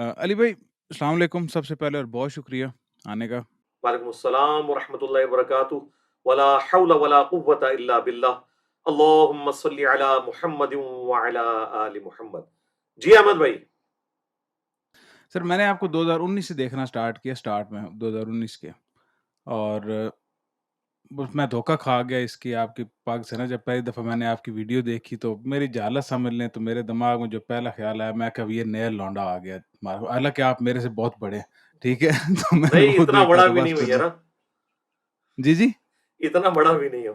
علی بھائی السلام علیکم، سب سے پہلے اور بہت شکریہ آنے کا۔ وعلیکم السلام ورحمۃ اللہ وبرکاتہ ولا حول ولا قوۃ الا باللہ اللہم صلی علی محمد وعلی آل محمد۔ جی احمد بھائی، سر میں نے آپ کو 2019 سے دیکھنا سٹارٹ کیا، سٹارٹ میں 2019 کے، اور بس میں دھوکہ کھا گیا اس کی آپ کی پاک سے نا۔ جب پہلی دفعہ میں نے آپ کی ویڈیو دیکھی تو میری جہالت سمجھ لیں تو میرے دماغ میں جو پہلا خیال آیا، میں کہ اب یہ نیا لونڈا آ گیا، حالانکہ آپ میرے سے بہت بڑے ہیں، ٹھیک ہے تو میں نے نہیں وہ اتنا دیکھا بڑا تو بھی بس نہیں پھر ہوئی ہے میں نا، جی جی اتنا بڑا بھی نہیں ہو۔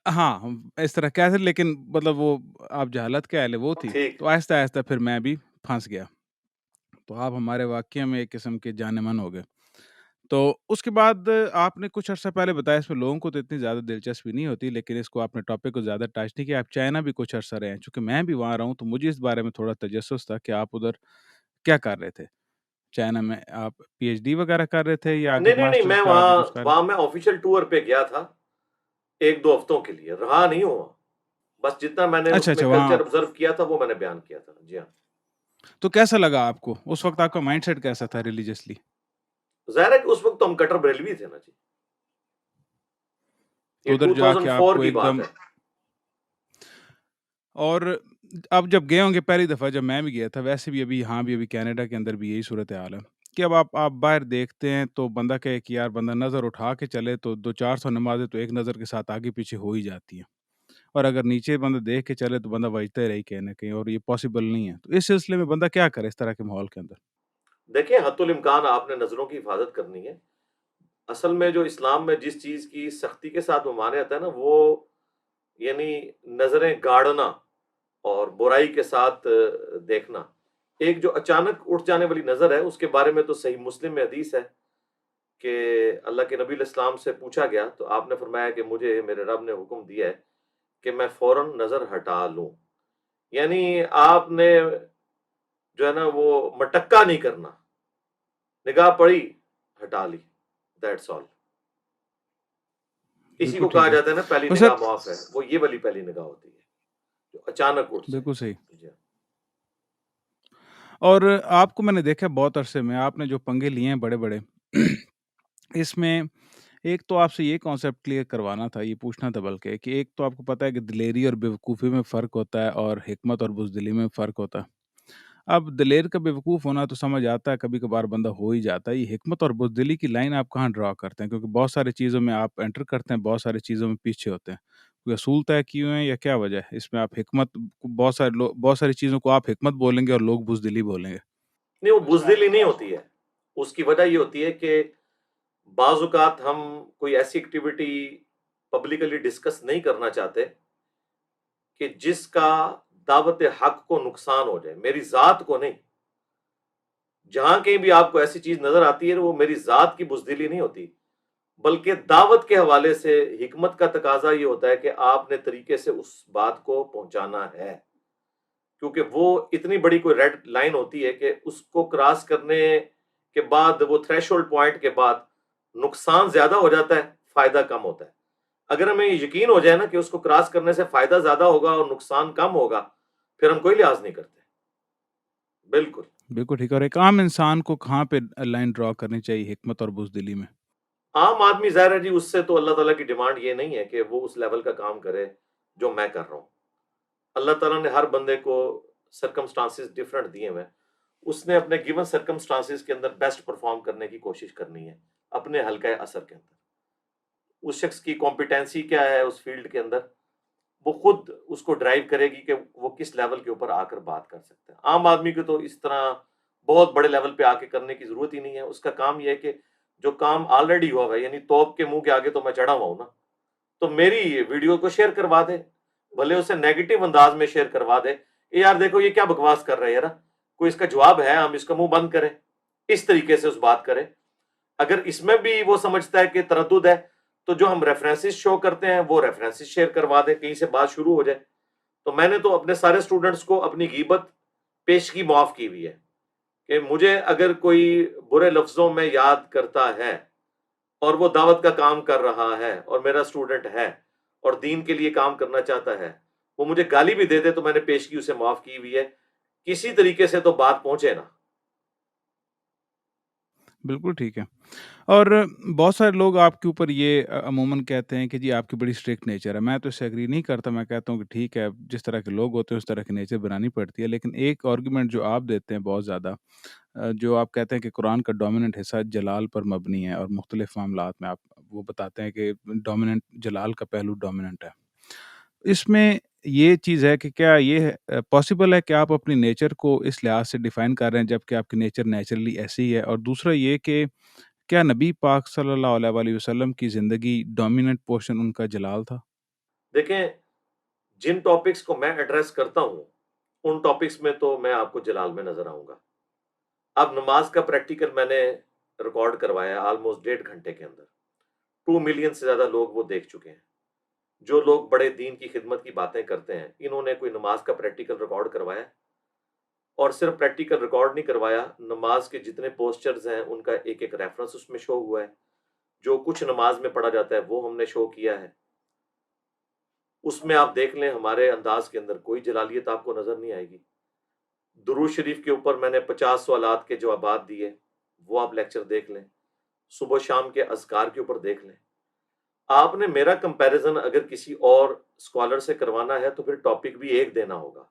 ہاں اس طرح کیسے، لیکن مطلب وہ آپ جہالت کے اہل وہ تھی، ٹھیک، تو آہستہ آہستہ پھر میں بھی پھنس گیا، تو آپ ہمارے واقعے میں ایک قسم کے جان من ہو گئے۔ تو اس کے بعد آپ نے کچھ عرصہ پہلے بتایا، اس میں لوگوں کو تو اتنی زیادہ دلچسپی نہیں ہوتی، لیکن اس کو آپ نے ٹاپک کو زیادہ ٹچ نہیں کیا۔ آپ چائنا بھی کچھ عرصہ رہے ہیں، چونکہ میں بھی وہاں رہا ہوں تو مجھے اس بارے میں تھوڑا تجسس تھا کہ آپ ادھر کیا کر رہے تھے چائنا میں۔ آپ پی ایچ ڈی وغیرہ کر رہے تھے یا آگے نہیں ماسٹرز میں کا آگے وہاں کچھ کر رہے وہاں میں آفیشیل ٹور پہ گیا تھا 1-2 ہفتوں کے لیے، رہا نہیں ہوا، بس جتنا میں نے تھے؟ اچھا اس میں اچھا، وہاں کلچر آبزرو کیا تھا وہ میں نے بیان کیا تھا۔ جی ہاں، تو کیسا لگا آپ کو اس وقت؟ آپ کا مائنڈ سیٹ کیسا تھا ریلیجیسلی؟ ظاہر ہے کہ اس وقت تو ہم کٹر بریلوی تھے نا جی، تو یہ ادھر جا کے آپ 2004 کو کی ایک بات دم، ہے۔ اور اب جب گئے ہوں گے پہلی دفعہ، جب میں بھی گیا تھا، ویسے بھی ابھی یہاں بھی ابھی کینیڈا کے اندر بھی یہی صورتحال ہے کہ اب آپ باہر دیکھتے ہیں تو بندہ کہے کہ یار بندہ نظر اٹھا کے چلے تو 200-400 نمازیں تو ایک نظر کے ساتھ آگے پیچھے ہو ہی جاتی ہیں، اور اگر نیچے بندہ دیکھ کے چلے تو بندہ وجھتا ہی رہی کہیں نہ کہیں، اور یہ پاسبل نہیں ہے۔ تو اس سلسلے میں بندہ کیا کرے اس طرح کے ماحول کے اندر؟ دیکھیں حت الامکان آپ نے نظروں کی حفاظت کرنی ہے۔ اصل میں جو اسلام میں جس چیز کی سختی کے ساتھ ممانعت ہے نا، وہ یعنی نظریں گاڑنا اور برائی کے ساتھ دیکھنا۔ ایک جو اچانک اٹھ جانے والی نظر ہے، اس کے بارے میں تو صحیح مسلم میں حدیث ہے کہ اللہ کے نبی علیہ السلام سے پوچھا گیا تو آپ نے فرمایا کہ مجھے میرے رب نے حکم دیا ہے کہ میں فوراً نظر ہٹا لوں، یعنی آپ نے جو ہے نا وہ مٹکا نہیں کرنا، نگاہ پڑی ہٹا لی، دیٹس آل۔ اسی بالکل کو کہا ٹھیک ہے۔ جاتا ہے نا پہلی اور سر، نگاہ معاف ہے، وہ یہ والی پہلی نگاہ ہوتی ہے جو اچانک اٹھ جائے۔ بالکل صحیح۔ جی ہاں۔ اور آپ کو میں نے دیکھا بہت عرصے میں آپ نے جو پنگے لیے ہیں بڑے بڑے اس میں ایک تو آپ سے یہ کانسیپٹ کلیئر کروانا تھا، یہ پوچھنا تھا بلکہ، کہ ایک تو آپ کو پتہ ہے کہ دلیری اور بیوقوفی میں فرق ہوتا ہے اور حکمت اور بزدلی میں فرق ہوتا ہے۔ اب دلیر کا بیوقوف ہونا تو سمجھ آتا ہے، کبھی کبھار بندہ ہو ہی جاتا ہے، یہ حکمت اور بزدلی کی لائن آپ کہاں ڈرا کرتے ہیں؟ کیونکہ بہت ساری چیزوں میں آپ انٹر کرتے ہیں، بہت ساری چیزوں میں پیچھے ہوتے ہیں، کوئی اصول طے کیے ہوئے ہیں یا کیا وجہ ہے اس میں؟ آپ حکمت، بہت ساری چیزوں کو آپ حکمت بولیں گے اور لوگ بزدلی بولیں گے۔ نہیں وہ بزدلی نہیں ہوتی ہے، اس کی وجہ یہ ہوتی ہے کہ بعض اوقات ہم کوئی ایسی ایکٹیویٹی پبلکلی ڈسکس نہیں کرنا چاہتے کہ جس کا دعوت حق کو نقصان ہو جائے، میری ذات کو نہیں۔ جہاں کہیں بھی آپ کو ایسی چیز نظر آتی ہے وہ میری ذات کی بزدلی نہیں ہوتی، بلکہ دعوت کے حوالے سے حکمت کا تقاضا یہ ہوتا ہے کہ آپ نے طریقے سے اس بات کو پہنچانا ہے، کیونکہ وہ اتنی بڑی کوئی ریڈ لائن ہوتی ہے کہ اس کو کراس کرنے کے بعد، وہ تھریش ہولڈ پوائنٹ کے بعد نقصان زیادہ ہو جاتا ہے، فائدہ کم ہوتا ہے۔ اگر ہمیں یقین ہو جائے نا کہ اس کو کراس کرنے سے فائدہ زیادہ ہوگا اور نقصان کم ہوگا، پھر ہم کوئی لحاظ نہیں کرتے۔ بالکل بالکل ٹھیک ہے۔ اور ایک عام انسان کو کہاں پہ لائن ڈرا کرنی چاہیے حکمت اور بزدلی میں؟ عام آدمی ظاہر ہے جی، اس سے تو اللہ تعالیٰ کی ڈیمانڈ یہ نہیں ہے کہ وہ اس لیول کا کام کرے جو میں کر رہا ہوں۔ اللہ تعالیٰ نے ہر بندے کو سرکمسٹانسز ڈفرینٹ دیے ہوئے ہیں، اس نے اپنے گیون سرکمسٹانسز کے اندر بیسٹ پرفارم کرنے کی کوشش کرنی ہے اپنے حلقہ اثر کے اندر۔ اس شخص کی کمپیٹنسی کیا ہے اس فیلڈ کے اندر، وہ خود اس کو ڈرائیو کرے گی کہ وہ کس لیول کے اوپر آ کر بات کر سکتے ہیں۔ عام آدمی کو تو اس طرح بہت بڑے لیول پہ آ کے کرنے کی ضرورت ہی نہیں ہے، اس کا کام یہ ہے کہ جو کام آلریڈی ہوا ہوا ہے، یعنی توپ کے منہ کے آگے تو میں چڑھا ہوا ہوں نا، تو میری ویڈیو کو شیئر کروا دے، بھلے اسے نیگیٹو انداز میں شیئر کروا دے، اے یار دیکھو یہ کیا بکواس کر رہے ہیں یار، کوئی اس کا جواب ہے، ہم اس کا منہ بند کریں، اس طریقے سے اس بات کریں۔ اگر اس میں بھی وہ سمجھتا ہے کہ تردد ہے، تو جو ہم ریفرنسز شو کرتے ہیں وہ ریفرنسز شیئر کروا دیں، کہیں سے بات شروع ہو جائے۔ تو میں نے تو اپنے سارے اسٹوڈنٹس کو اپنی غیبت پیشگی معاف کی ہوئی ہے کہ مجھے اگر کوئی برے لفظوں میں یاد کرتا ہے اور وہ دعوت کا کام کر رہا ہے اور میرا اسٹوڈنٹ ہے اور دین کے لیے کام کرنا چاہتا ہے، وہ مجھے گالی بھی دے دے تو میں نے پیشگی اسے معاف کی ہوئی ہے کسی طریقے سے تو بات پہنچے نا. بالکل ٹھیک ہے. اور بہت سارے لوگ آپ کے اوپر یہ عموماً کہتے ہیں کہ جی آپ کی بڑی اسٹرکٹ نیچر ہے. میں تو اس سے ایگری نہیں کرتا. میں کہتا ہوں کہ ٹھیک ہے، جس طرح کے لوگ ہوتے ہیں اس طرح کی نیچر بنانی پڑتی ہے. لیکن ایک آرگومنٹ جو آپ دیتے ہیں بہت زیادہ، جو آپ کہتے ہیں کہ قرآن کا ڈومیننٹ حصہ جلال پر مبنی ہے، اور مختلف معاملات میں آپ وہ بتاتے ہیں کہ ڈومیننٹ جلال کا پہلو ڈومیننٹ ہے. اس میں یہ چیز ہے کہ کیا یہ پاسبل ہے کہ آپ اپنی نیچر کو اس لحاظ سے ڈیفائن کر رہے ہیں جب کہ آپ کی نیچر نیچرلی ایسی ہی ہے؟ اور دوسرا یہ کہ کیا نبی پاک صلی اللہ علیہ وآلہ وسلم کی زندگی ڈومیننٹ پورشن ان کا جلال تھا؟ دیکھیں، جن ٹاپکس کو میں ایڈریس کرتا ہوں ان ٹاپکس میں تو میں آپ کو جلال میں نظر آؤں گا. اب نماز کا پریکٹیکل میں نے ریکارڈ کروایا آلموسٹ 1.5 گھنٹے کے اندر. 2 ملین سے زیادہ لوگ وہ دیکھ چکے ہیں. جو لوگ بڑے دین کی خدمت کی باتیں کرتے ہیں، انہوں نے کوئی نماز کا پریکٹیکل ریکارڈ کروایا، اور صرف پریکٹیکل ریکارڈ نہیں کروایا، نماز کے جتنے پوسچرز ہیں ان کا ایک ایک ریفرنس اس میں شو ہوا ہے. جو کچھ نماز میں پڑھا جاتا ہے وہ ہم نے شو کیا ہے. اس میں آپ دیکھ لیں ہمارے انداز کے اندر کوئی جلالیت آپ کو نظر نہیں آئے گی. درود شریف کے اوپر میں نے 50 سوالات کے جوابات دیے، وہ آپ لیکچر دیکھ لیں. صبح شام کے اذکار کے اوپر دیکھ لیں. آپ نے میرا کمپیریزن اگر کسی اور اسکالر سے کروانا ہے تو پھر ٹاپک بھی ایک دینا ہوگا.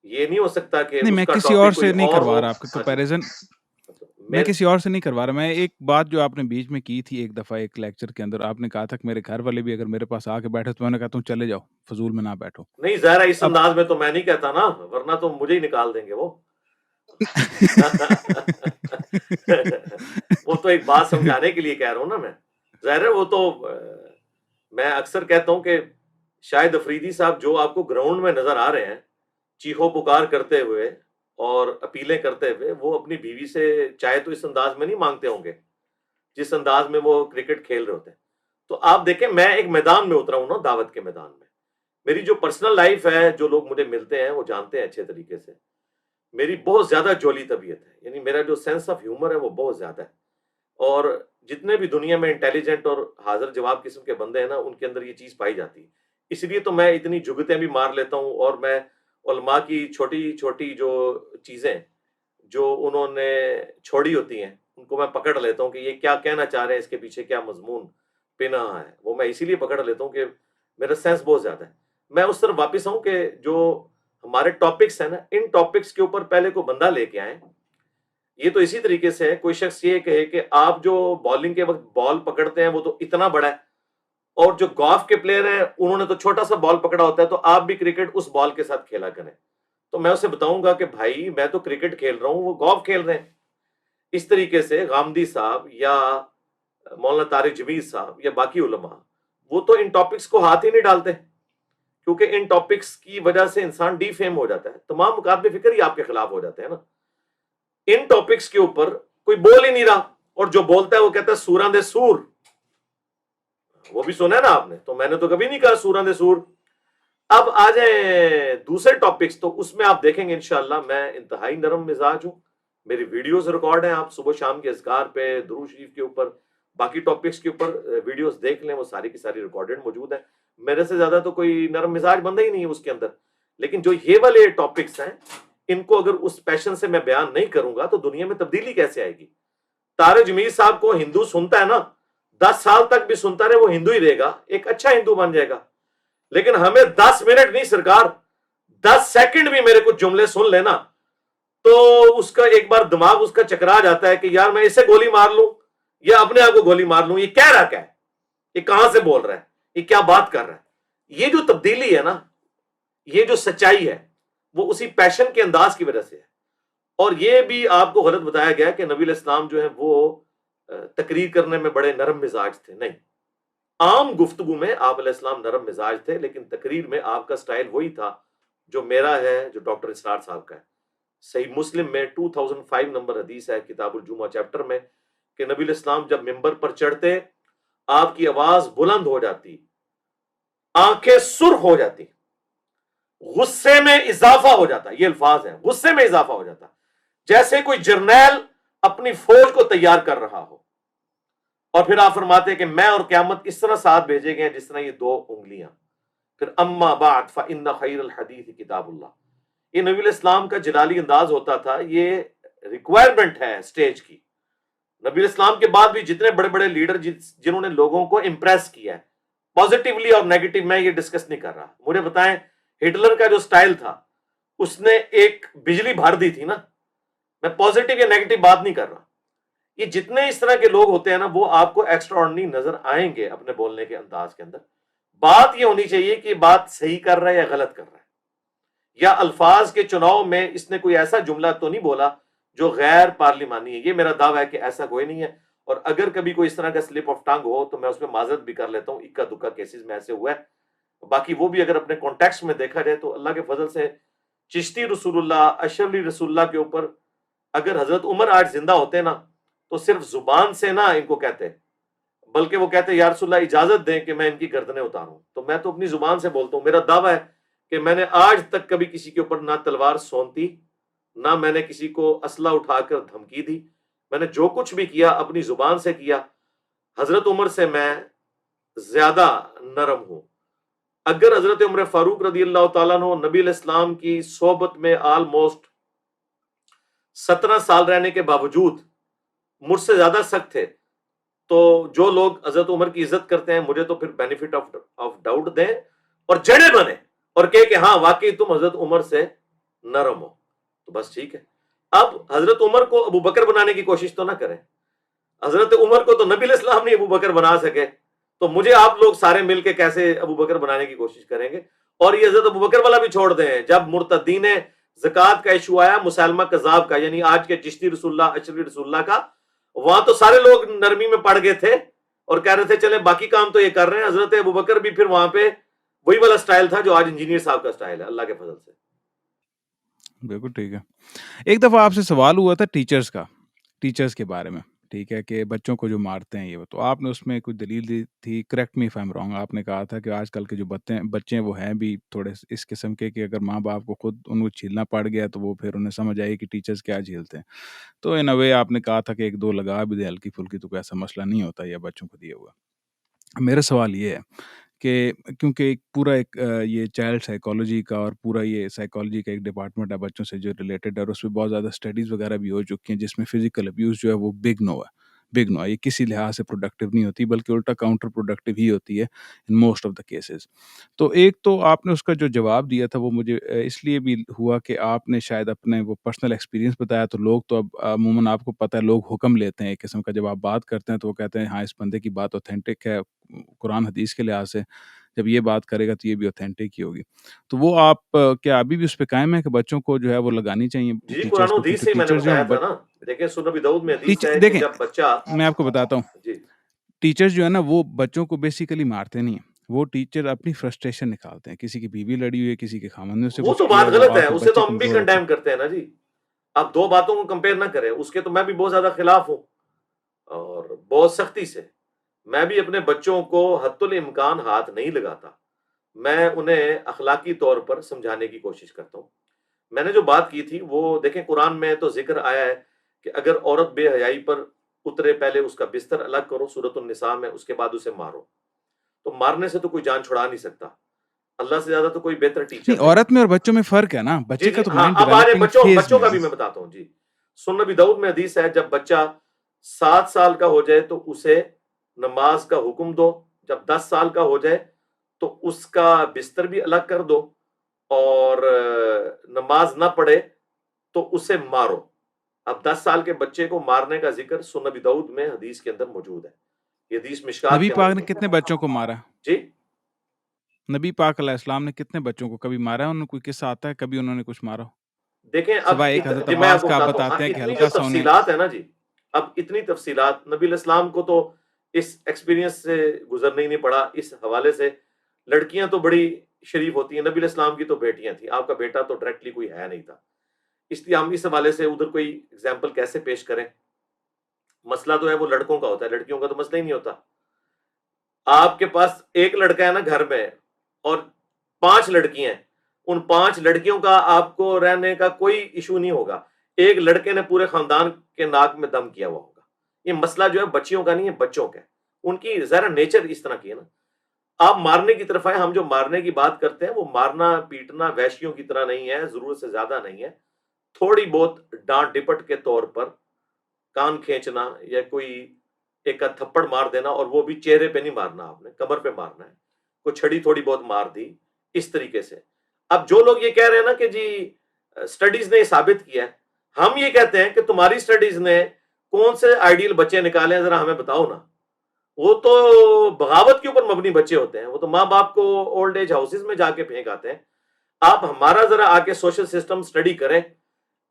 یہ نہیں ہو سکتا کہ نہیں، اس میں کا کسی اور ٹاپک کوئی سے نہیں اور کروا ہو. رہا آپ کا ہاں جی. کمپیریزن. میں میرے کسی اور سے نہیں کروا رہا. میں ایک بات جو آپ نے بیچ میں کی تھی ایک دفعہ ایک لیکچر کے اندر، آپ نے کہا تھا کہ میرے گھر والے بھی اگر میرے پاس آ کے بیٹھے تو میں نے کہتا ہوں چلے جاؤ، فضول میں نہ بیٹھو. نہیں، ظاہر ہے اس اب انداز میں تو میں نہیں کہتا نا، ورنہ تو مجھے ہی نکال دیں گے وہ. وہ تو ایک بات سمجھانے کے لیے کہہ رہا ہوں نا میں. ظاہر ہے وہ تو میں اکثر کہتا ہوں کہ شاہد افریدی صاحب جو آپ کو گراؤنڈ میں نظر آ رہے ہیں چیخو پکار کرتے ہوئے اور اپیلیں کرتے ہوئے، وہ اپنی بیوی سے چائے تو اس انداز میں نہیں مانگتے ہوں گے جس انداز میں وہ کرکٹ کھیل رہے ہوتے ہیں. تو آپ دیکھیں، میں ایک میدان میں اترا ہوں نا، دعوت کے میدان میں. میری جو پرسنل لائف ہے، جو لوگ مجھے ملتے ہیں وہ جانتے ہیں اچھے طریقے سے، میری بہت زیادہ جولی طبیعت ہے. یعنی میرا جو سینس آف ہیومر ہے وہ بہت زیادہ ہے. اور جتنے بھی دنیا میں انٹیلیجنٹ اور حاضر جواب قسم کے بندے ہیں نا، ان کے اندر یہ چیز پائی جاتی ہے. اس لیے تو میں اتنی جگتیں بھی مار لیتا ہوں، اور میں علماء کی چھوٹی چھوٹی جو چیزیں جو انہوں نے چھوڑی ہوتی ہیں ان کو میں پکڑ لیتا ہوں کہ یہ کیا کہنا چاہ رہے ہیں، اس کے پیچھے کیا مضمون پنہا ہے. وہ میں اسی لیے پکڑ لیتا ہوں کہ میرا سینس بہت زیادہ ہے. میں اس طرف واپس آؤں کہ جو ہمارے ٹاپکس ہیں نا، ان ٹاپکس کے اوپر پہلے کو بندہ لے کے آئیں. یہ تو اسی طریقے سے ہے، کوئی شخص یہ کہے کہ آپ جو بالنگ کے وقت بال پکڑتے ہیں وہ تو اتنا بڑا ہے، اور جو گولف کے پلیئر ہیں انہوں نے تو چھوٹا سا بال پکڑا ہوتا ہے، تو آپ بھی کرکٹ اس بال کے ساتھ کھیلا کریں. تو میں اسے بتاؤں گا کہ بھائی میں تو کرکٹ کھیل رہا ہوں، وہ گولف کھیل رہے ہیں. اس طریقے سے غامدی صاحب یا مولانا طارق جمیل صاحب یا باقی علماء، وہ تو ان ٹاپکس کو ہاتھ ہی نہیں ڈالتے، کیونکہ ان ٹاپکس کی وجہ سے انسان ڈی فیم ہو جاتا ہے. تمام مقابلے فکر ہی آپ کے خلاف ہو جاتے ہیں نا. ان ٹاپکس کے اوپر کوئی بول ہی نہیں رہا، اور جو بولتا ہے وہ کہتا ہے سوراں دے سور. وہ بھی سنا ہے نا آپ نے، تو میں نے تو کبھی نہیں کہا سوراں دے سور. اب آ جائیں دوسرے ٹاپکس، تو اس میں آپ دیکھیں گے انشاءاللہ میں انتہائی نرم مزاج ہوں. میری ویڈیوز ریکارڈ ہیں، آپ صبح شام کے اذکار پہ، درود شریف کے اوپر، باقی ٹاپکس کے اوپر ویڈیوز دیکھ لیں، وہ ساری کی ساری ریکارڈڈ موجود ہیں. میرے سے زیادہ تو کوئی نرم مزاج بندہ ہی نہیں ہے اس کے اندر. لیکن جو یہ والے ٹاپکس ہیں، ان کو اگر اس پیشن سے میں بیان نہیں کروں گا تو دنیا میں تبدیلی کیسے آئے گی؟ طارق جمیل صاحب کو ہندو سنتا ہے نا، 10 سال تک بھی سنتا رہے، وہ ہندو ہی رہے گا، ایک اچھا ہندو بن جائے گا. لیکن ہمیں 10 منٹ نہیں سرکار، 10 سیکنڈ بھی میرے کچھ جملے سن لینا تو اس کا ایک بار دماغ اس کا چکرا جاتا ہے کہ یار میں اسے گولی مار لوں یا اپنے آپ کو گولی مار لوں. یہ کہہ رہا کیا ہے، یہ کہاں سے بول رہا ہے، یہ کیا بات کر رہا ہے؟ یہ جو تبدیلی ہے نا، یہ جو سچائی ہے، وہ اسی پیشن کے انداز کی وجہ سے ہے. اور یہ بھی آپ کو غلط بتایا گیا کہ نبی علیہ السلام جو ہے وہ تقریر کرنے میں بڑے نرم مزاج تھے. نہیں، عام گفتگو میں آپ علیہ السلام نرم مزاج تھے، لیکن تقریر میں آپ کا سٹائل وہی تھا جو میرا ہے، جو ڈاکٹر اسرار صاحب کا ہے. صحیح مسلم میں 2005 نمبر حدیث ہے کتاب الجمعہ چیپٹر میں کہ نبی علیہ السلام جب ممبر پر چڑھتے آپ کی آواز بلند ہو جاتی، آنکھیں سرخ ہو جاتی، غصے میں اضافہ ہو جاتا. یہ الفاظ ہیں، غصے میں اضافہ ہو جاتا، جیسے کوئی جرنیل اپنی فوج کو تیار کر رہا ہو. اور پھر آپ فرماتے ہیں کہ میں اور قیامت اس طرح ساتھ بھیجے گئے جس طرح یہ 2 انگلیاں. پھر اما بعد فان خیر الحدیث کتاب اللہ. یہ نبی علیہ السلام کا جلالی انداز ہوتا تھا، یہ ریکوائرمنٹ ہے سٹیج کی. نبی علیہ السلام کے بعد بھی جتنے بڑے بڑے لیڈر جنہوں نے لوگوں کو امپریس کیا ہے پازیٹیولی اور نیگیٹو، میں یہ ڈسکس نہیں کر رہا. مجھے بتائیں ہٹلر کا جو سٹائل تھا اس نے ایک بجلی بھر دی تھی نا. میں پازیٹیو یا نیگیٹو بات نہیں کر رہا. یہ جتنے اس طرح کے لوگ ہوتے ہیں نا وہ آپ کو ایکسٹرا آرڈنری نظر آئیں گے اپنے بولنے کے انداز کے اندر. بات یہ ہونی چاہیے کہ بات صحیح کر رہا ہے یا غلط کر رہا ہے، یا الفاظ کے چناؤ میں اس نے کوئی ایسا جملہ تو نہیں بولا جو غیر پارلیمانی ہے. یہ میرا دعویٰ ہے کہ ایسا کوئی نہیں ہے، اور اگر کبھی کوئی اس طرح کا سلپ آف ٹنگ ہو تو میں اس میں معذرت بھی کر لیتا ہوں. اکا دکا کیسز میں ایسے ہوا ہے. باقی وہ بھی اگر اپنے کانٹیکسٹ میں دیکھا جائے تو اللہ کے فضل سے چشتی رسول اللہ، اشرف علی رسول اللہ کے اوپر اگر حضرت عمر آج زندہ ہوتے نا تو صرف زبان سے نہ ان کو کہتے، بلکہ وہ کہتے یا رسول اللہ اجازت دیں کہ میں ان کی گردنیں اتاروں. تو میں تو اپنی زبان سے بولتا ہوں. میرا دعویٰ ہے کہ میں نے آج تک کبھی کسی کے اوپر نہ تلوار سونتی، نہ میں نے کسی کو اسلحہ اٹھا کر دھمکی دی. میں نے جو کچھ بھی کیا اپنی زبان سے کیا. حضرت عمر سے میں زیادہ نرم ہوں. اگر حضرت عمر فاروق رضی اللہ تعالیٰ عنہ نبی علیہ السلام کی صحبت میں آلموسٹ 17 سال رہنے کے باوجود مجھ سے زیادہ سخت تھے، تو جو لوگ حضرت عمر کی عزت کرتے ہیں مجھے تو پھر بینیفٹ آف ڈاؤٹ دیں اور جڑے بنے اور کہ ہاں واقعی تم حضرت عمر سے نرم ہو. تو بس ٹھیک ہے. اب حضرت عمر کو ابو بکر بنانے کی کوشش تو نہ کریں. حضرت عمر کو تو نبی علیہ السلام نہیں ابو بکر بنا سکے، تو مجھے آپ لوگ سارے مل کے کیسے ابو بکر بنانے کی کوشش کریں گے. اور یہ حضرت ابو بکر والا بھی چھوڑ دیں. جب مرتدین زکوٰۃ کا ایشو آیا، مسلمہ کذاب کا، یعنی آج کے چشتی رسول اللہ، اشرفی رسول اللہ کا، وہاں تو سارے لوگ نرمی میں پڑ گئے تھے اور کہہ رہے تھے چلے باقی کام تو یہ کر رہے ہیں. حضرت ابو بکر بھی پھر وہاں پہ وہی والا سٹائل تھا جو آج انجینئر صاحب کا سٹائل ہے، اللہ کے فضل سے. بالکل ٹھیک ہے. ایک دفعہ آپ سے سوال ہوا تھا ٹیچرز کے بارے میں، ٹھیک ہے، کہ بچوں کو جو مارتے ہیں یہ تو آپ نے اس میں کوئی دلیل دی تھی، correct me if I am wrong. آپ نے کہا تھا کہ آج کل کے جو بچے ہیں وہ ہیں بھی تھوڑے اس قسم کے کہ اگر ماں باپ کو خود ان کو جھیلنا پڑ گیا تو وہ پھر انہیں سمجھ آئی کہ ٹیچرز کیا جھیلتے ہیں. تو ان اے وے آپ نے کہا تھا کہ ایک دو لگا بھی دے ہلکی پھلکی تو کوئی ایسا مسئلہ نہیں ہوتا یہ بچوں کو دیا ہوا. میرا سوال یہ ہے کہ کیونکہ ایک پورا یہ چائلڈ سائیکالوجی کا اور پورا یہ سائیکالوجی کا ایک ڈپارٹمنٹ ہے بچوں سے جو ریلیٹڈ ہے، اور اس پہ بہت زیادہ اسٹڈیز وغیرہ بھی ہو چکی ہیں جس میں فزیکل ابیوز جو ہے وہ بگ نو ہے. یہ کسی لحاظ سے پروڈکٹیو نہیں ہوتی بلکہ الٹا کاؤنٹر پروڈکٹیو ہی ہوتی ہے in most of the cases. تو ایک تو آپ نے اس کا جو جواب دیا تھا وہ مجھے اس لیے بھی ہوا کہ آپ نے شاید اپنے وہ پرسنل ایکسپیرینس بتایا. تو لوگ تو اب عموماً آپ کو پتہ ہے لوگ حکم لیتے ہیں ایک قسم کا، جب آپ بات کرتے ہیں تو وہ کہتے ہیں ہاں اس بندے کی بات اوتھینٹک ہے قرآن حدیث کے لحاظ سے، جب یہ بات کرے گا تو یہ بھی اوتھینٹک ہی ہوگی. تو وہ آپ کیا ابھی بھی اس پہ قائم ہے کہ بچوں کو جو ہے وہ لگانی چاہیے جی قرآن ٹیچرز و کو؟ حدیث کیونکہ سے ہی میں نے ٹیچرز جو بتایا ہیں تھا نا. دیکھیں سنن نبی داؤد میں حدیث ہے کہ دیکھیں جب بچہ میں آپ کو بتاتا ہوں، جی ٹیچرز جو ہے نا وہ بچوں کو بیسیکلی مارتے نہیں ہیں. وہ ٹیچر اپنی فرسٹریشن نکالتے ہیں، کسی کی بیوی لڑی ہوئی ہے، کسی کے خامن نے اس سے وہ کچھ تو کیا، بات وہ غلط آ ہے، کے اسے بچے تو ہم بھی کمزور ہوتے ہیں. کنڈیم کرتے ہیں نا جی. آپ دو باتوں کو کمپیئر نہ کریں، اس کے تو میں بھی بہت زیادہ خلاف ہوں اور بہت سختی سے. میں بھی اپنے بچوں کو حتی الامکان ہاتھ نہیں لگاتا. میں انہیں اخلاقی طور پر سمجھانے کی کوشش کرتا ہوں. میں نے جو بات کی تھی وہ دیکھیں قرآن میں تو ذکر آیا ہے کہ اگر عورت بے حیائی پر اترے پہلے اس کا بستر الگ کرو، سورۃ النساء میں، اس کے بعد اسے مارو. تو مارنے سے تو کوئی جان چھڑا نہیں سکتا. اللہ سے زیادہ تو کوئی بہتر ٹیچر نہیں، نہیں. عورت میں اور بچوں میں فرق ہے نا، جی بچے جی کا تو ہاں، مائنڈ اب آ رہے ڈیولپنگ بچوں فیز بچوں میں کا ہے نا. بھی میں بتاتا ہوں. جی سنن نبی داؤد میں حدیث ہے جب بچہ 7 سال کا ہو جائے تو اسے نماز کا حکم دو، جب 10 سال کا ہو جائے تو اس کا بستر بھی الگ کر دو، اور نماز نہ پڑھے تو اسے مارو. اب 10 سال کے بچے کو مارنے کا ذکر سنن نبی داؤد میں حدیث کے اندر موجود ہے. یہ حدیث مشکات نبی کے پاک نے اندر. کتنے بچوں کو مارا؟ جی نبی پاک علیہ السلام نے کتنے بچوں کو کبھی مارا ہے؟ انہوں نے کوئی قصہ آتا ہے کبھی انہوں نے کچھ مارا ہو؟ دیکھیں اب سوائے ایک حضرت جی میں آپ عباس کو کا آپ بتاتا ہوں. بتاتے ہیں کہ اتنی جو ہلکا سا انہیں. تفصیلات ہے نا جی، اب اتنی تفصیلات نبی علیہ السلام کو تو اس ایکسپیرینس سے گزرنا ہی نہیں پڑا. اس حوالے سے لڑکیاں تو بڑی شریف ہوتی ہیں، نبی علیہ السلام کی تو بیٹیاں تھیں، آپ کا بیٹا تو ڈائریکٹلی کوئی ہے نہیں تھا. اس لیے ہم اس حوالے سے ادھر کوئی اگزامپل کیسے پیش کریں. مسئلہ تو ہے وہ لڑکوں کا ہوتا ہے، لڑکیوں کا تو مسئلہ ہی نہیں ہوتا. آپ کے پاس ایک لڑکا ہے نا گھر میں اور 5 لڑکیاں ہیں، ان 5 لڑکیوں کا آپ کو رہنے کا کوئی ایشو نہیں ہوگا. ایک لڑکے نے پورے خاندان کے ناک میں دم کیا ہوا ہوگا. یہ مسئلہ جو ہے بچیوں کا نہیں ہے، بچوں کا ہے. ان کی ذرا نیچر اس طرح کی ہے نا. آپ مارنے کی طرف آئے. ہم جو مارنے کی بات کرتے ہیں وہ مارنا پیٹنا وحشیوں کی طرح نہیں ہے, ضرورت سے زیادہ نہیں ہے. تھوڑی بہت ڈانٹ ڈپٹ کے طور پر کان کھینچنا یا کوئی ایک تھپڑ مار دینا, اور وہ بھی چہرے پہ نہیں مارنا, آپ نے کمر پہ مارنا ہے. کوئی چھڑی تھوڑی بہت مار دی اس طریقے سے. اب جو لوگ یہ کہہ رہے ہیں نا کہ جی اسٹڈیز نے یہ ثابت کیا ہے, ہم یہ کہتے ہیں کہ تمہاری اسٹڈیز نے کون سے آئیڈیل بچے نکالے ہیں ذرا ہمیں بتاؤ نا. وہ تو بغاوت کے اوپر مبنی بچے ہوتے ہیں, وہ تو ماں باپ کو اولڈ ایج ہاؤسز میں جا کے پھینک آتے ہیں. آپ ہمارا ذرا آ کے سوشل سسٹم سٹڈی کریں,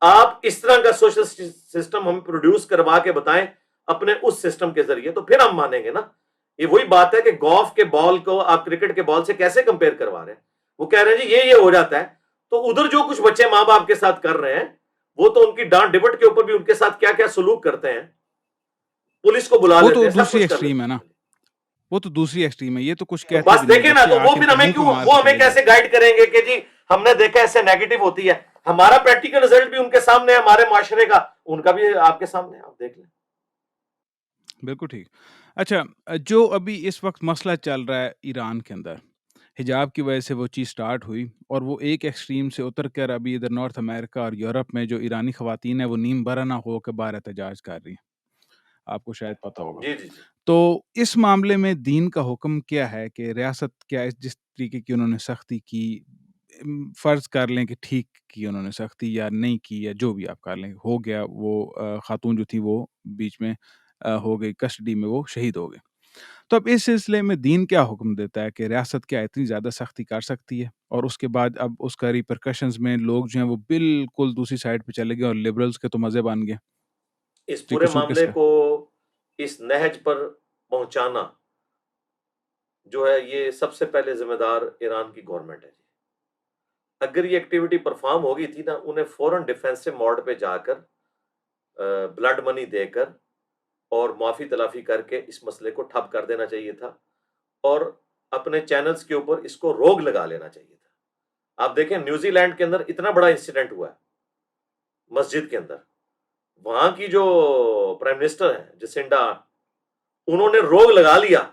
آپ اس طرح کا سوشل سسٹم ہم پروڈیوس کروا کے بتائیں اپنے اس سسٹم کے ذریعے, تو پھر ہم مانیں گے نا. یہ وہی بات ہے کہ گولف کے بال کو آپ کرکٹ کے بال سے کیسے کمپیئر کروا رہے ہیں. وہ کہہ رہے ہیں جی یہ ہو جاتا ہے, تو ادھر جو کچھ بچے ماں باپ کے ساتھ کر رہے ہیں وہ تو ان کی ڈانٹ ڈپٹ کے اوپر بھی ان کے ساتھ کیا کیا سلوک کرتے ہیں, پولیس کو بلا وہ لیتے تو ہیں, سب دوسری کچھ کر ایکسٹریم لیتے ہے نا, ہیں. وہ تو دوسری ایکسٹریم ہے. یہ تو کچھ تو کہتے بس بھی نہیں دیکھیں نا, بچے, تو آ وہ کے ان پھر کے ہمیں منہ پہ کیوں, مار وہ کے ہمیں چلے کیسے جاتے ہیں. گائیڈ کریں گے کہ جی ہم نے دیکھا ایسے نیگیٹو ہوتی ہے. ہمارا پریکٹیکل رزلٹ بھی ان کے سامنے ہے, ہمارے معاشرے کا ان کا بھی آپ کے سامنے ہے, آپ دیکھ لیں. بالکل ٹھیک. اچھا, جو ابھی اس وقت مسئلہ چل رہا ہے ایران کے اندر, حجاب کی وجہ سے وہ چیز سٹارٹ ہوئی اور وہ ایک ایکسٹریم سے اتر کر ابھی ادھر نارتھ امریکہ اور یورپ میں جو ایرانی خواتین ہیں وہ نیم برہنہ ہو کے باہر احتجاج کر رہی ہیں, آپ کو شاید پتہ ہوگا. جی جی جی. تو اس معاملے میں دین کا حکم کیا ہے کہ ریاست کیا جس طریقے کی انہوں نے سختی کی, فرض کر لیں کہ ٹھیک کی انہوں نے سختی یا نہیں کی, یا جو بھی آپ کر لیں, ہو گیا وہ خاتون جو تھی وہ بیچ میں ہو گئی کسٹڈی میں, وہ شہید ہو گئے. تو اب اس سلسلے میں دین کیا حکم دیتا ہے کہ ریاست کیا اتنی زیادہ سختی کر سکتی ہے, اور اس کے بعد اب اس کا ریپرکشنز میں لوگ جو ہیں وہ بالکل دوسری سائڈ پہ چلے گئے اور لبرلز کے تو مزے بن گئے. اس جی, پورے قصور کس معاملے کا؟ کو اس نہج پر پہنچانا جو ہے یہ سب سے پہلے ذمہ دار ایران کی گورنمنٹ ہے. اگر یہ ایکٹیویٹی پرفارم ہو گئی تھی نا, انہیں فوراً ڈیفینسو موڈ پہ جا کر بلڈ منی دے کر اور معافی تلافی کر کے اس مسئلے کو ٹھپ کر دینا چاہیے تھا, اور اپنے چینلز کے اوپر اس کو روک لگا لینا چاہیے تھا. آپ دیکھیں نیوزی لینڈ کے اندر اتنا بڑا انسیڈنٹ ہوا ہے مسجد کے اندر, وہاں کی جو پرائم منسٹر ہیں جسنڈا, انہوں نے روک لگا لیا,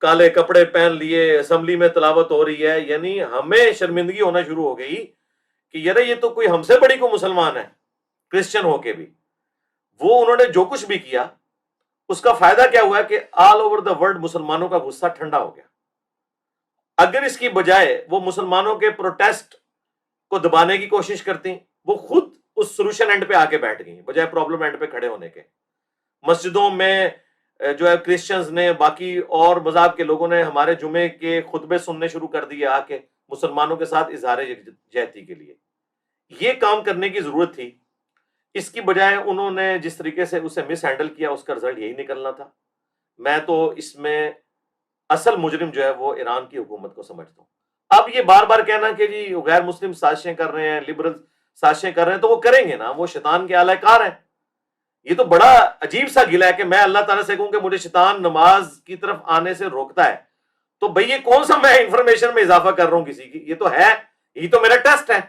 کالے کپڑے پہن لیے, اسمبلی میں تلاوت ہو رہی ہے. یعنی ہمیں شرمندگی ہونا شروع ہو گئی کہ یار یہ تو کوئی ہم سے بڑی کو مسلمان ہے, کرسچن ہو کے بھی. وہ انہوں نے جو کچھ بھی کیا اس کا فائدہ کیا ہوا کہ آل اوور دا ورلڈ مسلمانوں کا غصہ ٹھنڈا ہو گیا. اگر اس کی بجائے وہ مسلمانوں کے پروٹیسٹ کو دبانے کی کوشش کرتی, وہ خود اس سولوشن اینڈ پہ آ کے بیٹھ گئی بجائے پرابلم اینڈ پہ کھڑے ہونے کے. مسجدوں میں جو ہے کرسچنز نے, باقی اور مذہب کے لوگوں نے ہمارے جمعے کے خطبے سننے شروع کر دیے آ کے مسلمانوں کے ساتھ اظہار یکجہتی کے لیے. یہ کام کرنے کی ضرورت تھی. اس کی بجائے انہوں نے جس طریقے سے اسے مس ہینڈل کیا, اس کا رزلٹ یہی نکلنا تھا. میں تو اس میں اصل مجرم جو ہے وہ ایران کی حکومت کو سمجھتا ہوں. اب یہ بار بار کہنا کہ جی غیر مسلم سازشیں کر رہے ہیں, لبرل سازشیں کر رہے ہیں, تو وہ کریں گے نا, وہ شیطان کے اعلی کار ہیں. یہ تو بڑا عجیب سا گلہ ہے کہ میں اللہ تعالیٰ سے کہوں کہ مجھے شیطان نماز کی طرف آنے سے روکتا ہے, تو بھئی یہ کون سا میں انفارمیشن میں اضافہ کر رہا ہوں کسی کی, یہ تو ہے, یہ تو میرا ٹیسٹ ہے.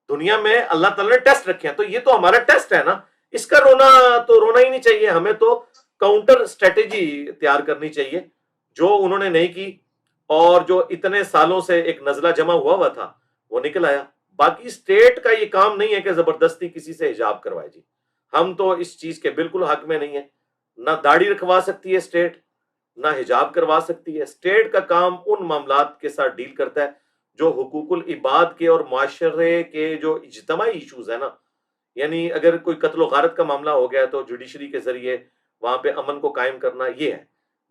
دنیا میں اللہ تعالیٰ نے ٹیسٹ رکھے ہیں, تو یہ تو ہمارا ٹیسٹ ہے نا. اس کا رونا تو رونا ہی نہیں چاہیے. ہمیں تو کاؤنٹر اسٹریٹجی تیار کرنی چاہیے جو انہوں نے نہیں کی, اور جو اتنے سالوں سے ایک نزلہ جمع ہوا تھا وہ نکل آیا. باقی اسٹیٹ کا یہ کام نہیں ہے کہ زبردستی کسی سے حجاب کروائے. جی ہم تو اس چیز کے بالکل حق میں نہیں ہے. نہ داڑھی رکھوا سکتی ہے اسٹیٹ, نہ حجاب کروا سکتی ہے. اسٹیٹ کا کام ان معاملات کے ساتھ ڈیل کرتا ہے جو حقوق العباد کے اور معاشرے کے جو اجتماعی ایشوز ہیں نا, یعنی اگر کوئی قتل و غارت کا معاملہ ہو گیا تو جوڈیشری کے ذریعے وہاں پہ امن کو قائم کرنا, یہ ہے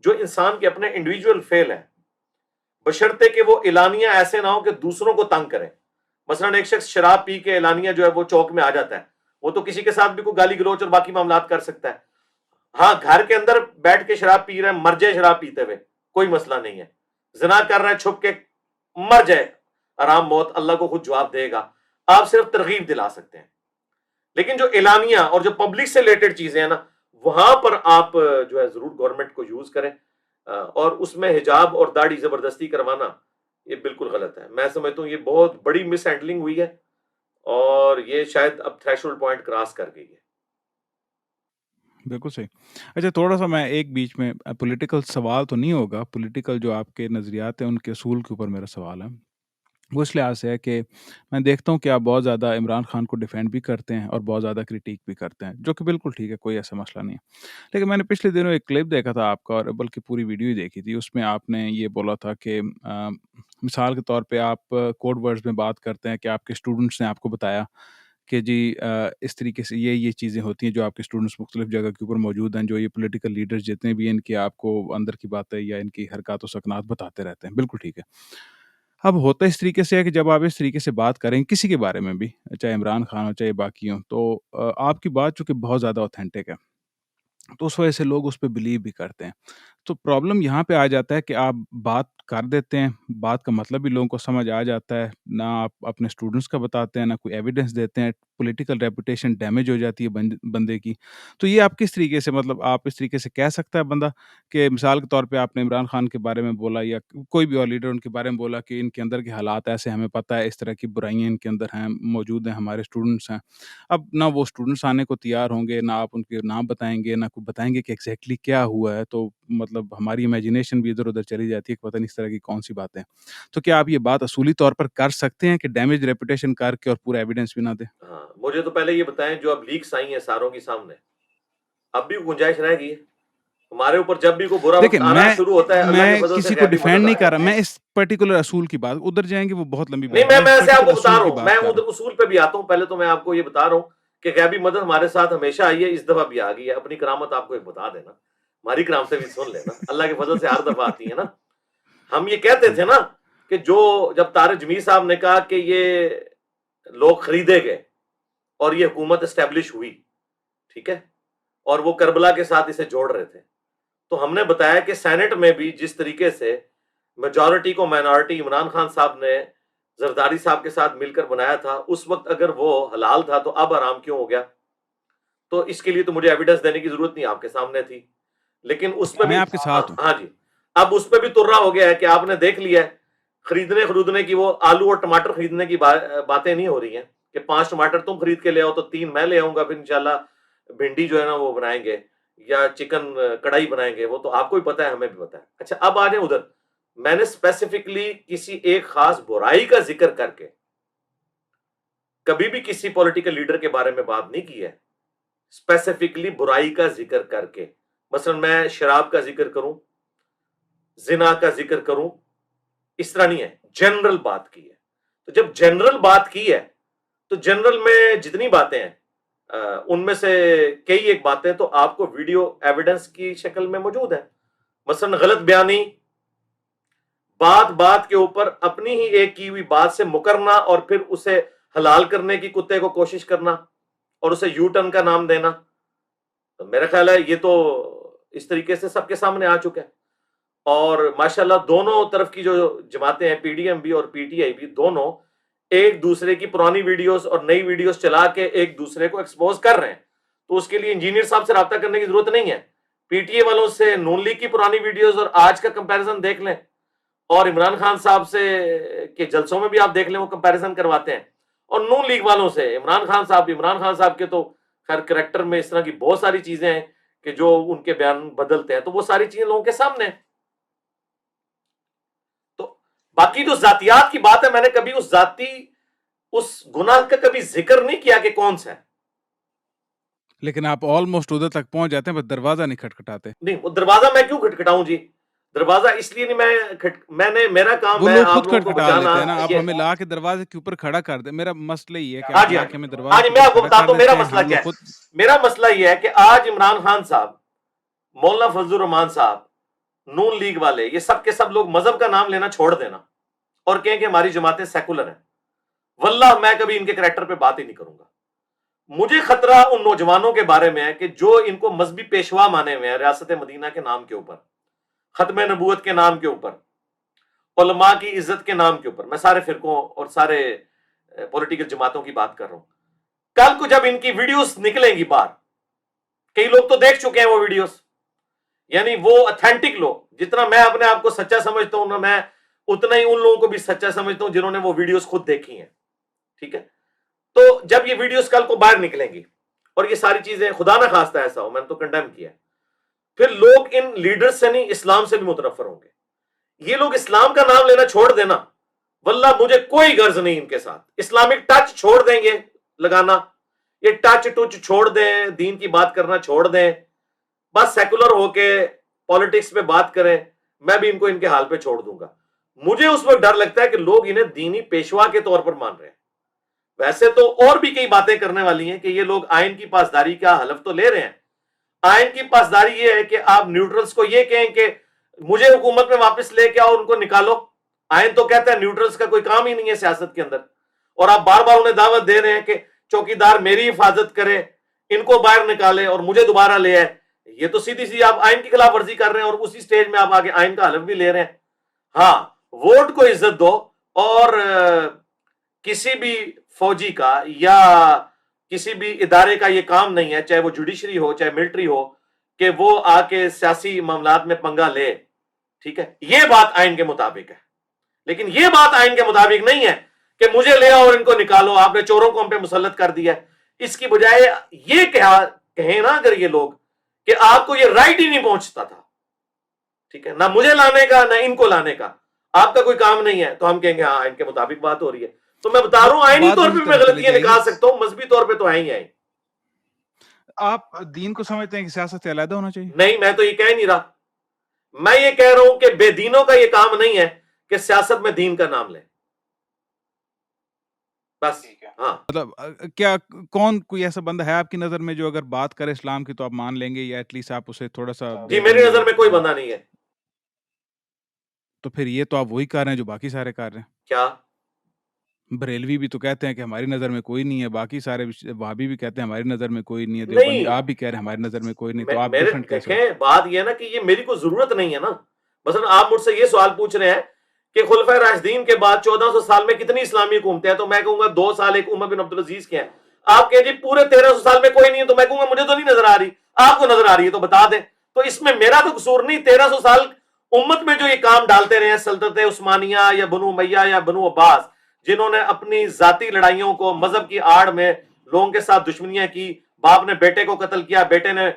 جو انسان کے اپنے انڈیویجول فیل ہے, بشرطے کہ وہ اعلانیہ ایسے نہ ہو کہ دوسروں کو تنگ کریں. مثلا ایک شخص شراب پی کے اعلانیہ جو ہے وہ چوک میں آ جاتا ہے, وہ تو کسی کے ساتھ بھی کوئی گالی گلوچ اور باقی معاملات کر سکتا ہے. ہاں گھر کے اندر بیٹھ کے شراب پی رہا ہے, مر جائے شراب پیتے ہوئے, کوئی مسئلہ نہیں ہے. زنا کر رہا ہے چھپ کے, مر جائے, آرام موت, اللہ کو خود جواب دے گا. آپ صرف ترغیب دلا سکتے ہیں. لیکن جو اعلانیہ اور جو پبلک سے ریلیٹڈ چیزیں ہیں نا, وہاں پر آپ جو ہے ضرور گورنمنٹ کو یوز کریں, اور اس میں حجاب اور داڑھی زبردستی کروانا یہ بالکل غلط ہے. میں سمجھتا ہوں یہ بہت بڑی مس ہینڈلنگ ہوئی ہے, اور یہ شاید اب تھریشولڈ پوائنٹ کراس کر گئی ہے. بالکل صحیح. اچھا تھوڑا-سا میں ایک بیچ میں پولیٹیکل سوال تو نہیں ہوگا، پولیٹیکل جو آپ کے نظریات ہیں ان کے اصول کے اوپر میرا سوال ہے. وہ اس لحاظ سے ہے کہ میں دیکھتا ہوں کہ آپ بہت زیادہ عمران خان کو ڈیفینڈ بھی کرتے ہیں اور بہت زیادہ کرٹیک بھی کرتے ہیں، جو کہ بالکل ٹھیک ہے، کوئی ایسا مسئلہ نہیں ہے. لیکن میں نے پچھلے دنوں ایک کلپ دیکھا تھا آپ کا، اور بلکہ پوری ویڈیو ہی دیکھی تھی. اس میں آپ نے یہ بولا تھا کہ مثال کے طور پہ آپ کوڈ ورڈز میں بات کرتے ہیں کہ آپ کے اسٹوڈنٹس نے آپ کو بتایا کہ جی اس طریقے سے یہ چیزیں ہوتی ہیں جو آپ کے اسٹوڈنٹس مختلف جگہ کے اوپر موجود ہیں، جو یہ پولیٹیکل لیڈرز جتنے بھی ہیں ان کی آپ کو اندر کی باتیں یا ان کی حرکات و سکنات بتاتے رہتے ہیں. بالکل ٹھیک ہے. اب ہوتا اس طریقے سے ہے کہ جب آپ اس طریقے سے بات کریں کسی کے بارے میں بھی، چاہے عمران خان ہو چاہے باقی ہوں، تو آپ کی بات چونکہ بہت زیادہ اوتھینٹک ہے، تو اس وجہ سے لوگ اس پہ بلیو بھی کرتے ہیں. تو پرابلم یہاں پہ آ جاتا ہے کہ آپ بات کر دیتے ہیں، بات کا مطلب بھی لوگوں کو سمجھ آ جاتا ہے، نہ آپ اپنے اسٹوڈنٹس کا بتاتے ہیں، نہ کوئی ایویڈنس دیتے ہیں، پولیٹیکل ریپوٹیشن ڈیمیج ہو جاتی ہے بندے کی. تو یہ آپ کس طریقے سے، مطلب آپ اس طریقے سے کہہ سکتا ہے بندہ کہ مثال کے طور پہ آپ نے عمران خان کے بارے میں بولا یا کوئی بھی اور لیڈر ان کے بارے میں بولا کہ ان کے اندر کے حالات ایسے ہمیں پتہ ہے، اس طرح کی برائیاں ان کے اندر ہیں، موجود ہیں، ہمارے اسٹوڈنٹس ہیں. اب نہ وہ اسٹوڈنٹس آنے کو تیار ہوں گے، نہ آپ ان کے نام بتائیں گے، نہ کوئی بتائیں گے کہ ایگزیکٹلی کیا ہوا ہے. تو مطلب ہماری امیجنیشن بھی ادھر ادھر چلی جاتی ہے کہ پتہ نہیں اس طرح کی کون سی باتیں. تو کیا آپ یہ بات اصولی طور پر کر سکتے ہیں کہ ڈیمیج ریپوٹیشن کر کے اور پورا ایویڈنس بھی نہ دیں؟ ہاں مجھے تو پہلے یہ بتائیں، جو اب لیکس آئی ہیں ساروں کے سامنے، اب بھی گنجائش رہے گی؟ ہمارے اوپر جب بھی کوئی برا دیکھیں، وقت آنا شروع ہوتا ہے، اللہ کے میں فضل سے کسی کو غیبی ڈیفینڈ مدد نہیں آ کر رہا، جاتی میں ہے. اس پرٹیکولر اصول کی بات، ادھر جائیں گے وہ بہت لمبی نہیں، بحث ہے، میں میں اس ایسے آپ کو پرٹیکولر بتا اصول رہا کی ہوں، میں بات کر رہا ہوں. اصول پہ بھی آتا ہوں. پہلے تو میں آپ کو یہ بتا رہا ہوں کہ غیبی مدد ہمارے ساتھ ہمیشہ آئی ہے، اس دفعہ بھی آ گئی ہے. اپنی کرامت آپ کو ایک بتا دینا، ہماری کرامتیں بھی سن لینا، اللہ کے فضل سے ہر دفعہ آتی ہیں نا. ہم یہ کہتے تھے نا کہ جو جب طارق جمیل صاحب نے کہا کہ یہ لوگ خریدے گئے اور یہ حکومت اسٹیبلش ہوئی، ٹھیک ہے، اور وہ کربلا کے ساتھ اسے جوڑ رہے تھے، تو ہم نے بتایا کہ سینٹ میں بھی جس طریقے سے میجورٹی کو مائنورٹی عمران خان صاحب نے زرداری صاحب کے ساتھ مل کر بنایا تھا، اس وقت اگر وہ حلال تھا تو اب حرام کیوں ہو گیا؟ تو اس کے لیے تو مجھے ایویڈنس دینے کی ضرورت نہیں، آپ کے سامنے تھی. لیکن اس پہ میں بھی آپ کے ساتھ ہوں. ہاں جی، اب اس پہ بھی ترنا ہو گیا ہے کہ آپ نے دیکھ لیا ہے، خریدنے کی، وہ آلو اور ٹماٹر خریدنے کی باتیں نہیں ہو رہی ہیں کہ 5 ٹماٹر تم خرید کے لے آؤ تو 3 میں لے آؤں گا، پھر انشاءاللہ بھنڈی جو ہے نا وہ بنائیں گے یا چکن کڑھائی بنائیں گے. وہ تو آپ کو بھی پتا ہے، ہمیں بھی پتا ہے. اچھا اب آ جائیں ادھر. میں نے اسپیسیفکلی کسی ایک خاص برائی کا ذکر کر کے کبھی بھی کسی پولیٹیکل لیڈر کے بارے میں بات نہیں کی ہے. اسپیسیفکلی برائی کا ذکر کر کے، مثلا میں شراب کا ذکر کروں، زنا کا ذکر کروں، اس طرح نہیں ہے، جنرل بات کی ہے. تو جب جنرل بات کی ہے تو جنرل میں جتنی باتیں ہیں ان میں سے کئی ایک باتیں تو آپ کو ویڈیو ایویڈنس کی شکل میں موجود ہیں. مثلا غلط بیانی، بات بات کے اوپر اپنی ہی ایک کی ہوئی بات سے مکرنا اور پھر اسے حلال کرنے کی کتے کو کوشش کرنا اور اسے یو ٹرن کا نام دینا. تو میرا خیال ہے یہ تو اس طریقے سے سب کے سامنے آ چکا ہے. اور ماشاءاللہ دونوں طرف کی جو جماعتیں ہیں، پی ڈی ایم بھی اور پی ٹی آئی بھی، دونوں ایک دوسرے کی پرانی ویڈیوز اور نئی ویڈیوز چلا کے ایک دوسرے کو ایکسپوز کر رہے ہیں. تو اس کے لیے انجینئر صاحب سے رابطہ کرنے کی ضرورت نہیں ہے. پی ٹی اے والوں سے نون لیگ کی پرانی ویڈیوز اور آج کا کمپیریزن دیکھ لیں، اور عمران خان صاحب سے کے جلسوں میں بھی آپ دیکھ لیں وہ کمپیریزن کرواتے ہیں. اور نون لیگ والوں سے عمران خان صاحب کے تو خیر کریکٹر میں اس طرح کی بہت ساری چیزیں ہیں کہ جو ان کے بیان بدلتے ہیں، تو وہ ساری چیزیں لوگوں کے سامنے ہیں. تو باقی جو ذاتیات کی بات ہے، میں نے کبھی اس گناہ کا کبھی ذکر نہیں کیا کہ کون سا ہے. لیکن آپ آلموسٹ ادھر تک پہنچ جاتے ہیں، بس دروازہ نہیں کھٹکھٹاتے. نہیں، وہ دروازہ میں کیوں کھٹکھٹاؤں جی؟ دروازہ اس لیے نہیں، میں نے، میرا کام وہ ہے لوگ آپ خود لوگوں کو کھٹکھٹا بچانا. لیتے ہیں نا، آپ یہ ہمیں لا کے دروازے کے اوپر کھڑا کر دیں. میرا مسئلہ یہ ہے کہ ہاں آپ جی، لا ہاں کے ہمیں جی، دروازے ہاں کے جی، میں اوپر آپ کو کھڑا بتاتا کر ہوں میرا دیتے ہیں، مسئلہ ہم لوگ کیا ہے. خود. میرا مسئلہ یہ ہے کہ آج عمران خان صاحب، مولانا فضل الرحمان صاحب، نون لیگ والے، یہ سب کے سب لوگ مذہب کا نام لینا چھوڑ دینا اور کہیں کہ ہماری جماعتیں سیکولر ہیں. واللہ میں کبھی ان کے کریکٹر پہ بات ہی نہیں کروں گا. مجھے خطرہ ان نوجوانوں کے بارے میں ہے کہ جو ان کو مذہبی پیشوا مانے ہوئے ہیں، ریاست مدینہ کے نام کے اوپر، ختم نبوت کے نام کے اوپر، علماء کی عزت کے نام کے اوپر. میں سارے فرقوں اور سارے پولیٹیکل جماعتوں کی بات کر رہا ہوں. کل کو جب ان کی ویڈیوز نکلیں گی باہر، کئی لوگ تو دیکھ چکے ہیں وہ ویڈیوز، یعنی وہ اتھینٹک لوگ، جتنا میں اپنے آپ کو سچا سمجھتا ہوں نا، میں اتنا ہی ان لوگوں کو بھی سچا سمجھتا ہوں جنہوں نے وہ ویڈیوز خود دیکھی ہیں. ٹھیک ہے، تو جب یہ ویڈیوز کل کو باہر نکلیں گی اور یہ ساری چیزیں خدا نہ خواستہ ایسا ہو، میں نے تو کنڈیم کیا ہے، پھر لوگ ان لیڈرز سے نہیں اسلام سے بھی متنفر ہوں گے۔ یہ لوگ اسلام کا نام لینا چھوڑ دینا، واللہ مجھے کوئی غرض نہیں ان کے ساتھ، اسلامک ٹچ چھوڑ دیں گے لگانا، یہ ٹچ ٹچ چھوڑ دیں، دین کی بات کرنا چھوڑ دیں، بس سیکولر ہو کے پالیٹکس پہ بات کریں، میں بھی ان کو ان کے حال پہ چھوڑ دوں گا۔ مجھے اس وقت ڈر لگتا ہے کہ لوگ انہیں دینی پیشوا کے طور پر مان رہے ہیں۔ ویسے تو اور بھی کئی باتیں کرنے والی ہیں کہ یہ لوگ آئین کی پاسداری کا حلف تو لے رہے ہیں۔ آئین کی پاسداری یہ ہے کہ آپ نیوٹرلز کو یہ کہیں کہ مجھے حکومت میں واپس لے کے آؤ، ان کو نکالو۔ آئین تو کہتا ہے نیوٹرلز کا کوئی کام ہی نہیں ہے سیاست کے اندر، اور آپ بار بار انہیں دعوت دے رہے ہیں کہ چوکی دار میری حفاظت کرے، ان کو باہر نکالے اور مجھے دوبارہ لے آئے۔ یہ تو سیدھی سی آپ آئین کی خلاف ورزی کر رہے ہیں، اور اسی سٹیج میں آپ آگے آئین کا حلف بھی لے رہے ہیں۔ ہاں، ووٹ کو عزت دو، اور کسی بھی فوجی کا یا کسی بھی ادارے کا یہ کام نہیں ہے، چاہے وہ جوڈیشری ہو چاہے ملٹری ہو، کہ وہ آ کے سیاسی معاملات میں پنگا لے، ٹھیک ہے، یہ بات آئین کے مطابق ہے۔ لیکن یہ بات آئین کے مطابق نہیں ہے کہ مجھے لے آؤ اور ان کو نکالو، آپ نے چوروں کو ہم پہ مسلط کر دیا ہے۔ اس کی بجائے یہ کہیں نا اگر یہ لوگ کہ آپ کو یہ رائٹ ہی نہیں پہنچتا تھا، ٹھیک ہے، نہ مجھے لانے کا نہ ان کو لانے کا، آپ کا کوئی کام نہیں ہے، تو ہم کہیں گے ہاں آئین کے مطابق بات ہو رہی ہے۔ تو میں بتا رہا ہوں آئینی بات طور اسی پہ میں طرف چلی غلطیاں جائے گی۔ نکال سکتا ہوں، مذہبی طور پہ تو ہیں ہی ہیں۔ آپ دین کو سمجھتے ہیں کہ سیاست سے علیحدہ ہونا چاہیے؟ نہیں، میں تو یہ کہہ نہیں رہا، میں یہ کہہ رہا ہوں کہ بے دینوں کا یہ کام نہیں ہے کہ سیاست میں دین کا نام لیں، بس۔ ہاں، مطلب کیا کون کوئی ایسا بندہ ہے آپ کی نظر میں جو اگر بات کرے اسلام کی تو آپ مان لیں گے، یا ایٹ لیسٹ آپ اسے تھوڑا سا جی دے دیں میری گے؟ نظر میں کوئی بندہ نہیں ہے۔ تو پھر یہ تو آپ وہی کر رہے ہیں جو باقی سارے کر رہے ہیں۔ کیا؟ بریلوی بھی تو کہتے ہیں کہ ہماری نظر میں کوئی نہیں ہے، باقی سارے وہابی بھی کہتے ہیں ہماری نظر میں کوئی نہیں ہے، دیوبندی نہیں، آپ بھی کہہ رہے ہیں ہماری نظر میں کوئی نہیں، تو آپ میرے ڈفرنٹ کیسے ہو؟ دیکھیں بات یہ ہے نا کہ یہ میری کوئی ضرورت نہیں ہے نا۔ مثلا آپ مجھ سے یہ سوال پوچھ رہے ہیں کہ خلفائے راشدین کے بعد 1400 سال میں کتنی اسلامی حکومتیں ہیں، تو میں کہوں گا 2 سال ایک عمر بن عبدالعزیز کے ہیں۔ آپ کہیں جی پورے 1300 سال میں کوئی نہیں ہے، تو میں کہوں گا مجھے تو نہیں نظر آ رہی، آپ کو نظر آ رہی ہے تو بتا دیں۔ تو اس میں میرا تو قصور نہیں، 1300 سال امت میں جو یہ کام ڈالتے رہے ہیں سلطنت عثمانیہ یا بنو امیہ یا بنو عباس، جنہوں نے اپنی ذاتی لڑائیوں کو مذہب کی آڑ میں لوگوں کے ساتھ دشمنیاں کی، باپ نے بیٹے کو قتل کیا، بیٹے نے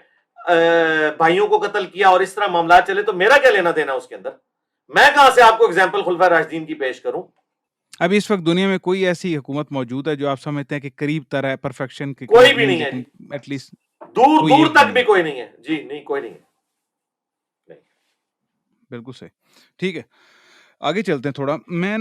بھائیوں کو قتل کیا، اور اس طرح معاملات چلے، تو میرا کیا لینا دینا اس کے اندر؟ میں کہاں سے آپ کو اگزامپل خلفائے راشدین کی پیش کروں؟ ابھی اس وقت دنیا میں کوئی ایسی حکومت موجود ہے جو آپ سمجھتے ہیں کہ قریب تر ہے، پرفیکشن کے کوئی قریب بھی نہیں نہیں ہے لیکن جی، ایٹ لیسٹ دور کوئی دور ایک بھی تک نہیں بھی ہے؟ کوئی نہیں ہے جی، نہیں کوئی نہیں ہے۔ نہیں۔ بالکل صحیح، ٹھیک ہے، آگے چلتے ہیں تھوڑا۔ میں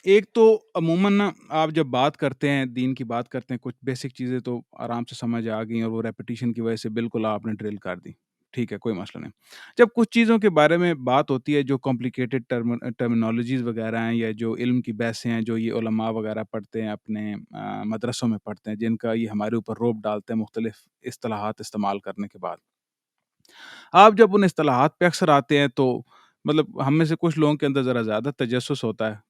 ایک تو عموماً نا آپ جب بات کرتے ہیں دین کی بات کرتے ہیں، کچھ بیسک چیزیں تو آرام سے سمجھ آ گئیں، اور وہ ریپیٹیشن کی وجہ سے بالکل آپ نے ڈرل کر دی، ٹھیک ہے، کوئی مسئلہ نہیں۔ جب کچھ چیزوں کے بارے میں بات ہوتی ہے جو کمپلیکیٹڈ ٹرمینالوجیز وغیرہ ہیں، یا جو علم کی بحثیں ہیں جو یہ علماء وغیرہ پڑھتے ہیں اپنے مدرسوں میں پڑھتے ہیں، جن کا یہ ہمارے اوپر روب ڈالتے ہیں مختلف اصطلاحات استعمال کرنے کے بعد، آپ جب ان اصطلاحات پہ اکثر آتے ہیں تو مطلب ہم میں سے کچھ لوگوں کے اندر ذرا زیادہ تجسس ہوتا ہے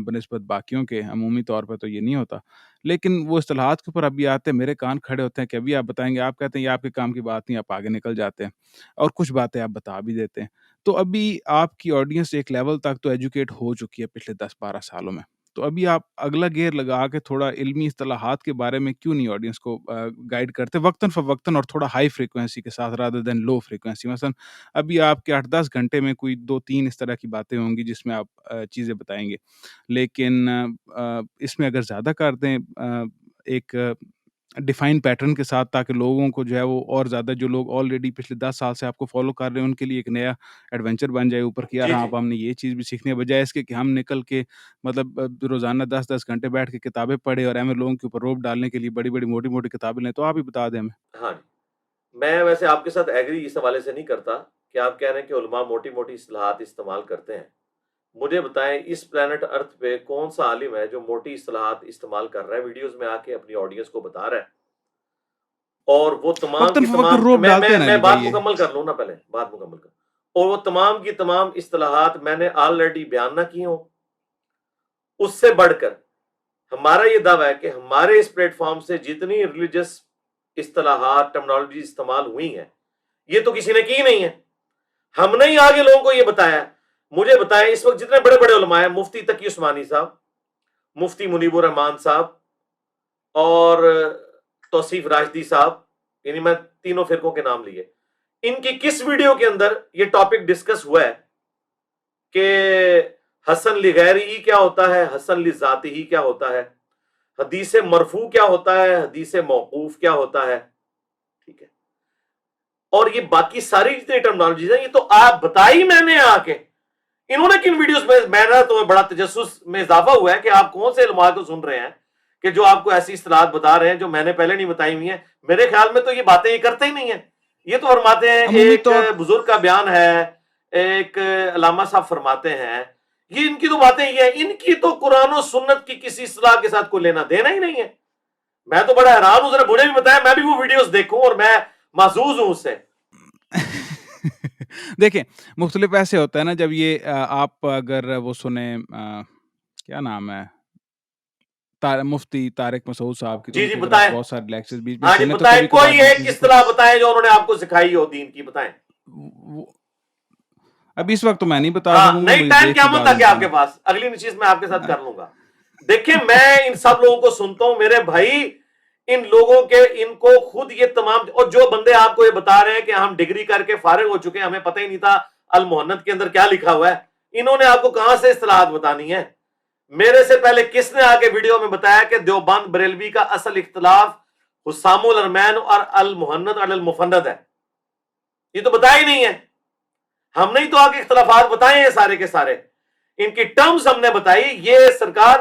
بنسبت باقیوں کے، عمومی طور پہ تو یہ نہیں ہوتا، لیکن وہ اصطلاحات کے اوپر ابھی آتے ہیں، میرے کان کھڑے ہوتے ہیں کہ ابھی آپ بتائیں گے، آپ کہتے ہیں یہ آپ کے کام کی بات نہیں، آپ آگے نکل جاتے ہیں، اور کچھ باتیں آپ بتا بھی دیتے ہیں۔ تو ابھی آپ کی آڈینس ایک لیول تک تو ایجوکیٹ ہو چکی ہے پچھلے 10-12 سالوں میں، تو ابھی آپ اگلا گیئر لگا کے تھوڑا علمی اصطلاحات کے بارے میں کیوں نہیں آڈینس کو گائیڈ کرتے وقتاً فوقتاً، اور تھوڑا ہائی فریکوینسی کے ساتھ رادر دین لو فریکوینسی؟ مثلا ابھی آپ کے 8-10 گھنٹے میں کوئی 2-3 اس طرح کی باتیں ہوں گی جس میں آپ چیزیں بتائیں گے، لیکن اس میں اگر زیادہ کر دیں ایک ڈیفائن پیٹرن کے ساتھ، تاکہ لوگوں کو جو ہے وہ اور زیادہ، جو لوگ آلریڈی پچھلے 10 سال سے آپ کو فالو کر رہے ہیں، ان کے لیے ایک نیا ایڈونچر بن جائے اوپر کہ یار جی ہاں جی، اب ہم نے یہ چیز بھی سیکھنی ہے، بجائے اس کے کہ ہم نکل کے مطلب روزانہ 10-10 گھنٹے بیٹھ کے کتابیں پڑھے اور ہمیں لوگوں کے اوپر روب ڈالنے کے لیے بڑی بڑی موٹی موٹی کتابیں لیں۔ تو آپ ہی بتا دیں ہمیں۔ ہاں جی، میں ویسے آپ کے ساتھ ایگری اس حوالے سے نہیں کرتا کہ آپ کہہ رہے ہیں کہ علماء موٹی موٹی اصطلاحات استعمال کرتے ہیں۔ مجھے بتائیں اس پلانٹ ارتھ پہ کون سا عالم ہے جو موٹی اصطلاحات استعمال کر رہا ہے، ویڈیوز میں آ کے اپنی آڈینس کو بتا رہا ہے، اور وہ تمام وقتاً کی فوقتاً تمام، روب میں ڈالتے میں ہیں نا میں علی بات بھائی یہ۔ مکمل کر لوں نا، پہلے بات مکمل کر، اور وہ تمام کی تمام اصطلاحات میں نے آلریڈی بیان نہ کی ہوں۔ اس سے بڑھ کر ہمارا یہ دعویٰ ہے کہ ہمارے اس پلیٹ فارم سے جتنی ریلیجس اصطلاحات ٹرمنالوجی استعمال ہوئی ہیں، یہ تو کسی نے کی نہیں ہے، ہم نے ہی آگے لوگوں کو یہ بتایا ہے۔ مجھے بتائیں اس وقت جتنے بڑے بڑے علماء ہیں، مفتی تقی عثمانی صاحب، مفتی منیب الرحمان صاحب، اور توصیف راشدی صاحب، یعنی میں تینوں فرقوں کے نام لیے، ان کی کس ویڈیو کے اندر یہ ٹاپک ڈسکس ہوا ہے کہ حسن لغیری ہی کیا ہوتا ہے، حسن لذاتی ہی کیا ہوتا ہے، حدیث مرفوع کیا ہوتا ہے، حدیث موقوف کیا ہوتا ہے؟ ٹھیک ہے، اور یہ باقی ساری جتنی ٹرمنالوجیز ہیں یہ تو آپ بتائی میں نے آ کے، انہوں نے کن ویڈیوز میں، میرا تو بڑا تجسس میں اضافہ ہوا ہے کہ آپ کون سے علماء کو سن رہے ہیں کہ جو آپ کو ایسی اصطلاحات بتا رہے ہیں جو میں نے پہلے نہیں بتائی ہوئی ہیں. میرے خیال میں تو یہ باتیں یہ کرتے ہی نہیں ہیں. یہ تو فرماتے ہیں عمومی ایک طور بزرگ کا بیان ہے، ایک علامہ صاحب فرماتے ہیں، یہ ان کی تو باتیں یہ ہیں، ان کی تو قرآن و سنت کی کسی اصطلاح کے ساتھ کوئی لینا دینا ہی نہیں ہے. میں تو بڑا حیران ہوں، ذرا مجھے بھی بتایا، میں بھی وہ ویڈیوز دیکھوں، اور میں محظوظ ہوں اس سے. دیکھیں مختلف ایسے ہوتا ہے نا، جب یہ آپ اگر وہ سنیں کیا نام ہے مفتی طارق مسعود صاحب کی، تو جی ان جی کے اگر آپ بتائیں، بہت سارے لیکچرز بیچ میں ہاں جی سنیں تو بتائیں، کبھی کبھار کوئی جو ایک چیزیں اصطلاح بتائیں جو انہوں نے آپ کو سکھائی ہو دین کی، بتائیں. ابھی اس وقت تو میں نہیں بتا ہاں سکوں گا، نہیں، مجھے ٹائم دیکھ کے قیامت بعد تک میں ہے آپ کہوں کے گا. پاس، اگلی چیز میں آپ کے ساتھ کر لوں گا. دیکھیں میں ان سب لوگوں کو سنتا ہوں، میرے بھائی ان لوگوں کے، ان کو خود یہ تمام، اور جو بندے آپ کو یہ بتا رہے ہیں کہ ہم ڈگری کر کے فارغ ہو چکے ہیں، ہمیں پتہ ہی نہیں تھا المحنت کے اندر کیا لکھا ہوا ہے، انہوں نے آپ کو کہاں سے اصطلاحات بتانی ہے؟ میرے سے پہلے کس نے آ کے ویڈیو میں بتایا کہ دیوبند بریلوی کا اصل اختلاف حسام الارمین اور المحنت علی المفند ہے؟ یہ تو بتایا ہی نہیں ہے. ہم نے تو آ کے اختلافات بتائے ہیں سارے کے سارے، ان کی ٹرمز ہم نے بتائی. یہ سرکار،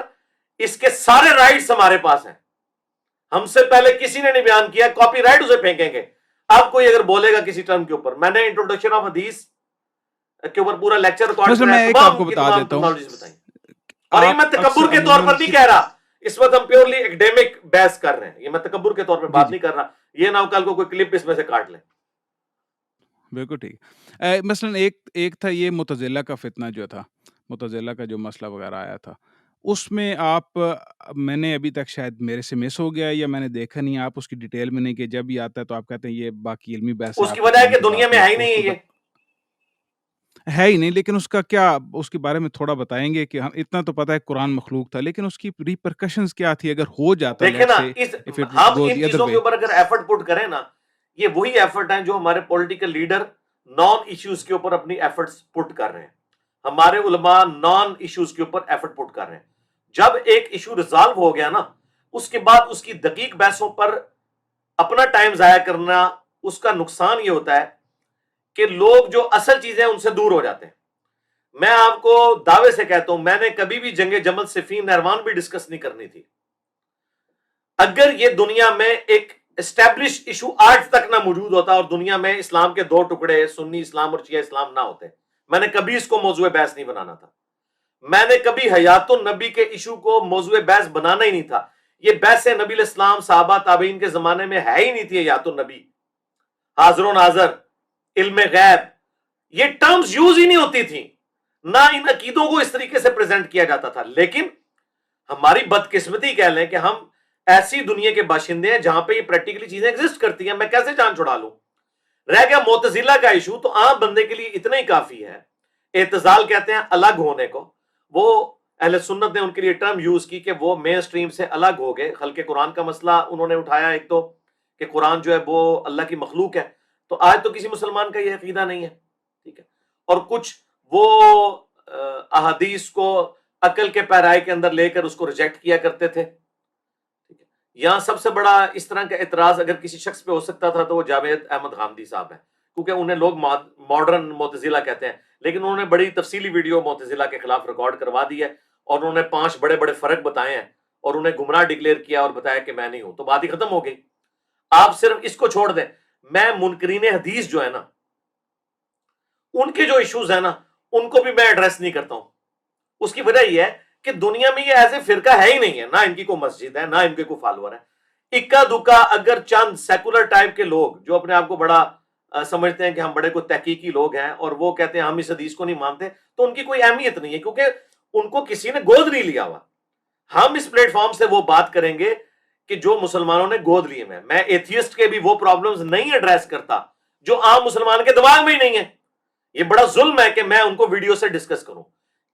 اس کے سارے رائٹس ہمارے پاس ہیں، ہم سے پہلے کسی نے نہیں بیان کیا، کاپی رائٹ اسے پھینکیں گے. اب کوئی اگر بولے گا کسی ٹرم کے اوپر، میں نے انٹروڈکشن آف حدیث کے اوپر پورا لیکچر ریکارڈ مثلا کرا ہے، میں ایک آپ تمام کو کی بتا تمام دیتا ہوں، ٹرمنالوجیز بتائیں. اور یہ آپ میں اکثر تکبر کے طور عموماً پر نہیں کہہ رہا، اس وقت ہم پیورلی ایکڈیمک بحث کر رہے ہیں، یہ میں تکبر کے طور پہ جی بات جی نہیں کر رہا. یہ نہ ہو کل کو کوئی کلپ اس میں سے کاٹ لیں. بالکل ٹھیک. مثلا ایک تھا یہ معتزلہ کا فتنہ جو تھا، معتزلہ کا جو مسئلہ وغیرہ آیا تھا، اس میں آپ میں نے ابھی تک شاید میرے سے مس ہو گیا یا میں نے دیکھا نہیں، آپ اس کی ڈیٹیل میں نہیں کہ جب یہ آتا ہے تو آپ کہتے ہیں یہ باقی علمی بحث ہے، اس آپ کی کے وجہ ہے کام کہ کی دنیا بات میں نہیں، ہے ہی اس نہیں کو ہے، یہ ہے ہی نہیں. لیکن اس کا کیا، اس کے بارے میں تھوڑا بتائیں گے کہ ہم اتنا تو پتہ ہے قرآن مخلوق تھا، لیکن اس کی ریپرکشنز کیا تھی اگر ہو جاتا، دیکھیں لیٹ نا. سے اف اٹ ہم گوز ان دی ادر چیزوں کے وے. اوپر اگر ایفرٹ پٹ کریں نا، یہ وہی ایفرٹ ہیں جو ہمارے پولیٹیکل لیڈر نان ایشوز کے اوپر اپنی ایفرٹس پٹ کر رہے ہیں. ہمارے علماء نان ایشوز کے اوپر ایفرٹ پٹ کر رہے ہیں. جب ایک ایشو ریزالو ہو گیا نا، اس کے بعد اس کی دقیق بحثوں پر اپنا ٹائم ضائع کرنا، اس کا نقصان یہ ہوتا ہے کہ لوگ جو اصل چیزیں ان سے دور ہو جاتے ہیں. میں آپ کو دعوے سے کہتا ہوں، میں نے کبھی بھی جنگ جمل صفین نہروان بھی ڈسکس نہیں کرنی تھی اگر یہ دنیا میں ایک اسٹیبلش ایشو آج تک نہ موجود ہوتا، اور دنیا میں اسلام کے دو ٹکڑے، سنی اسلام اور شیعہ اسلام نہ ہوتے. میں نے کبھی اس کو موضوع بحث نہیں بنانا تھا. میں نے کبھی حیات النبی کے ایشو کو موضوع بحث بنانا ہی نہیں تھا. یہ بحث نبی الاسلام صحابہ تابعین کے زمانے میں ہے ہی نہیں تھی. حیات النبی، حاضر و ناظر، علم غیب، یہ ٹرمز یوز ہی نہیں ہوتی تھی، نہ ان عقیدوں کو اس طریقے سے پریزنٹ کیا جاتا تھا. لیکن ہماری بدقسمتی کہہ لیں کہ ہم ایسی دنیا کے باشندے ہیں جہاں پہ یہ پریکٹیکلی چیزیں ایگزسٹ کرتی ہیں. میں کیسے جان چھڑا لوں؟ رہ گیا معتزلہ کا ایشو، تو عام بندے کے لیے اتنا ہی کافی ہے. اعتزال کہتے ہیں الگ ہونے کو. وہ اہل سنت نے ان کے لیے ٹرم یوز کی کہ وہ مین سٹریم سے الگ ہو گئے. خلق قرآن کا مسئلہ انہوں نے اٹھایا ایک تو، کہ قرآن جو ہے وہ اللہ کی مخلوق ہے. تو آج تو کسی مسلمان کا یہ عقیدہ نہیں ہے، ٹھیک ہے. اور کچھ وہ احادیث کو عقل کے پیرائی کے اندر لے کر اس کو ریجیکٹ کیا کرتے تھے. یہاں سب سے بڑا اس طرح کا اعتراض اگر کسی شخص پہ ہو سکتا تھا تو وہ جاوید احمد غامدی صاحب ہیں، کیونکہ انہیں لوگ ماڈرن معتزلہ کہتے ہیں. لیکن انہوں نے بڑی تفصیلی ویڈیو معتزلہ کے خلاف ریکارڈ کروا دی ہے، اور انہوں نے 5 بڑے بڑے فرق بتائے ہیں، اور انہیں گمراہ ڈکلیئر کیا اور بتایا کہ میں نہیں ہوں. تو بات ہی ختم ہو گئی. آپ صرف اس کو چھوڑ دیں. میں منکرین حدیث جو ہے نا، ان کے جو ایشوز ہیں نا، ان کو بھی میں ایڈریس نہیں کرتا ہوں. اس کی وجہ یہ ہے کہ دنیا میں یہ ایسے فرقہ ہے ہی نہیں ہے، نہ ان کی کوئی مسجد ہے، نہ ان کے کوئی فالوور ہے. اکا دکا اگر چند سیکولر ٹائپ کے لوگ جو اپنے آپ کو بڑا سمجھتے ہیں کہ ہم بڑے کوئی تحقیقی لوگ ہیں، اور وہ کہتے ہیں ہم اس حدیث کو نہیں مانتے، تو ان کی کوئی اہمیت نہیں ہے، کیونکہ ان کو کسی نے گود نہیں لیا ہوا. ہم اس پلیٹ فارم سے وہ بات کریں گے کہ جو مسلمانوں نے گود لیے ہیں. میں ایتھیسٹ کے بھی وہ پرابلمز نہیں ایڈریس کرتا جو عام مسلمان کے دماغ میں ہی نہیں ہے. یہ بڑا ظلم ہے کہ میں ان کو ویڈیو سے ڈسکس کروں.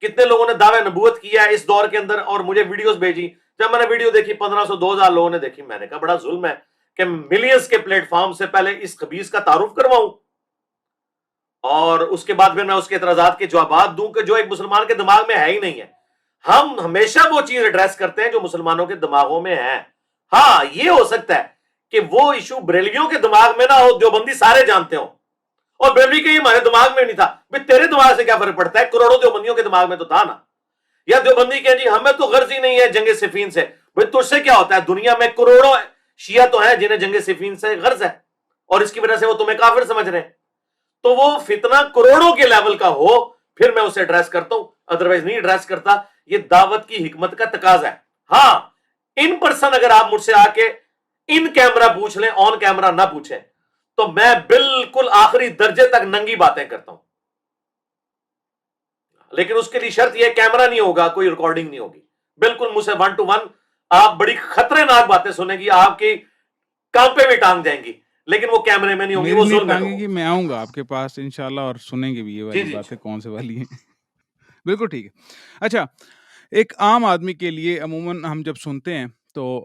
کتنے لوگوں نے دعوے نبوت کیا ہے اس دور کے اندر اور مجھے ویڈیوز بھیجی. جب میں نے ویڈیو دیکھی 1500 2000 لوگوں نے دیکھی. میں نے کہا بڑا ظلم ہے کہ ملینز کے پلیٹ فارم سے پہلے اس خبیث کا تعارف کرواؤں اور اس کے بعد پھر میں اس کے اعتراضات کے جوابات دوں کہ جو ایک مسلمان کے دماغ میں ہے ہی نہیں ہے. ہم ہمیشہ وہ چیز ایڈریس کرتے ہیں جو مسلمانوں کے دماغوں میں ہے. ہاں یہ ہو سکتا ہے کہ وہ ایشو بریلویوں کے دماغ میں نہ ہو, دیوبندی سارے جانتے ہوں, اور بریلوی کے یہ ہمارے دماغ میں نہیں تھا. بھئی تیرے دماغ سے کیا فرق پڑتا ہے, کروڑوں دیوبندیوں کے دماغ میں تو تھا نا. یا دیوبندی کہ جی ہمیں تو غرض ہی نہیں ہے جنگ صفین سے. بھئی تجھ سے کیا ہوتا ہے, دنیا میں کروڑوں شیعہ تو ہیں جنہیں جنگ صفین سے غرض ہے, اور اس کی وجہ سے وہ تمہیں کافر سمجھ رہے ہیں. تو وہ فتنہ کروڑوں کے لیول کا ہو پھر میں اسے ایڈریس کرتا ہوں, ادروائز نہیں ایڈریس کرتا. یہ دعوت کی حکمت کا تقاضا ہے. ہاں ان پرسن اگر آپ مجھ سے آ کے ان کیمرہ پوچھ لیں, آن کیمرہ نہ پوچھیں, تو میں بالکل آخری درجے تک ننگی باتیں کرتا ہوں. لیکن اس کے لیے شرط یہ کیمرہ نہیں ہوگا, کوئی ریکارڈنگ نہیں ہوگی. بالکل مجھ سے 1 to 1 آپ بڑی خطرے ناک باتیں سنیں گی, آپ کی کانپے بھی ٹانگ جائیں گی, لیکن وہ کیمرے میں نہیں ہوں گی, میری وہ نہیں ظلم ہے ٹانگے لوگوں گی, پہ. میں آؤں گا آپ کے پاس انشاءاللہ اور سنیں گے بھی یہ جی والی جی باتیں کون سے والی ہیں. بالکل ٹھیک ہے. اچھا, ایک عام آدمی کے لیے عموماً ہم جب سنتے ہیں تو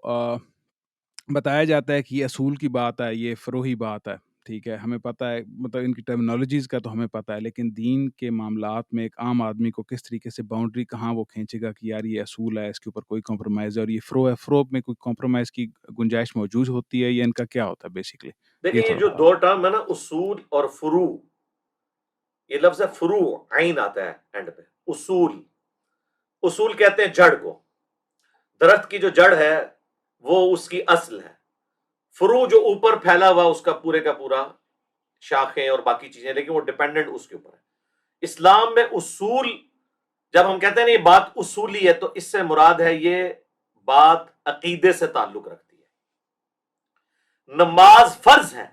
بتایا جاتا ہے کہ یہ اصول کی بات ہے, یہ فروحی بات ہے, ٹھیک ہے, ہمیں پتہ ہے, مطلب ان کی ٹرمینالوجیز کا تو ہمیں پتہ ہے, لیکن دین کے معاملات میں ایک عام آدمی کو کس طریقے سے باؤنڈری کہاں وہ کھینچے گا کہ یار یہ اصول ہے, اس کے اوپر کوئی کمپرومائز ہے, اور یہ فرو ہے, فرو میں کوئی کمپرومائز کی گنجائش موجود ہوتی ہے, یا ان کا کیا ہوتا ہے بیسکلی, دیکھیں یہ یہ تھوڑا جو بتا دو ٹرم ہے نا, اصول اور فروع, یہ لفظ ہے فروع, عین آتا ہے اینڈ پہ. اصول, اصول کہتے ہیں جڑ کو, درخت کی جو جڑ ہے وہ اس کی اصل ہے. فروع جو اوپر پھیلا ہوا اس کا پورا شاخیں اور باقی چیزیں, لیکن وہ ڈیپینڈنٹ اس کے اوپر ہے. اسلام میں اصول جب ہم کہتے ہیں نا یہ بات اصولی ہے, تو اس سے مراد ہے یہ بات عقیدے سے تعلق رکھتی ہے. نماز فرض ہے,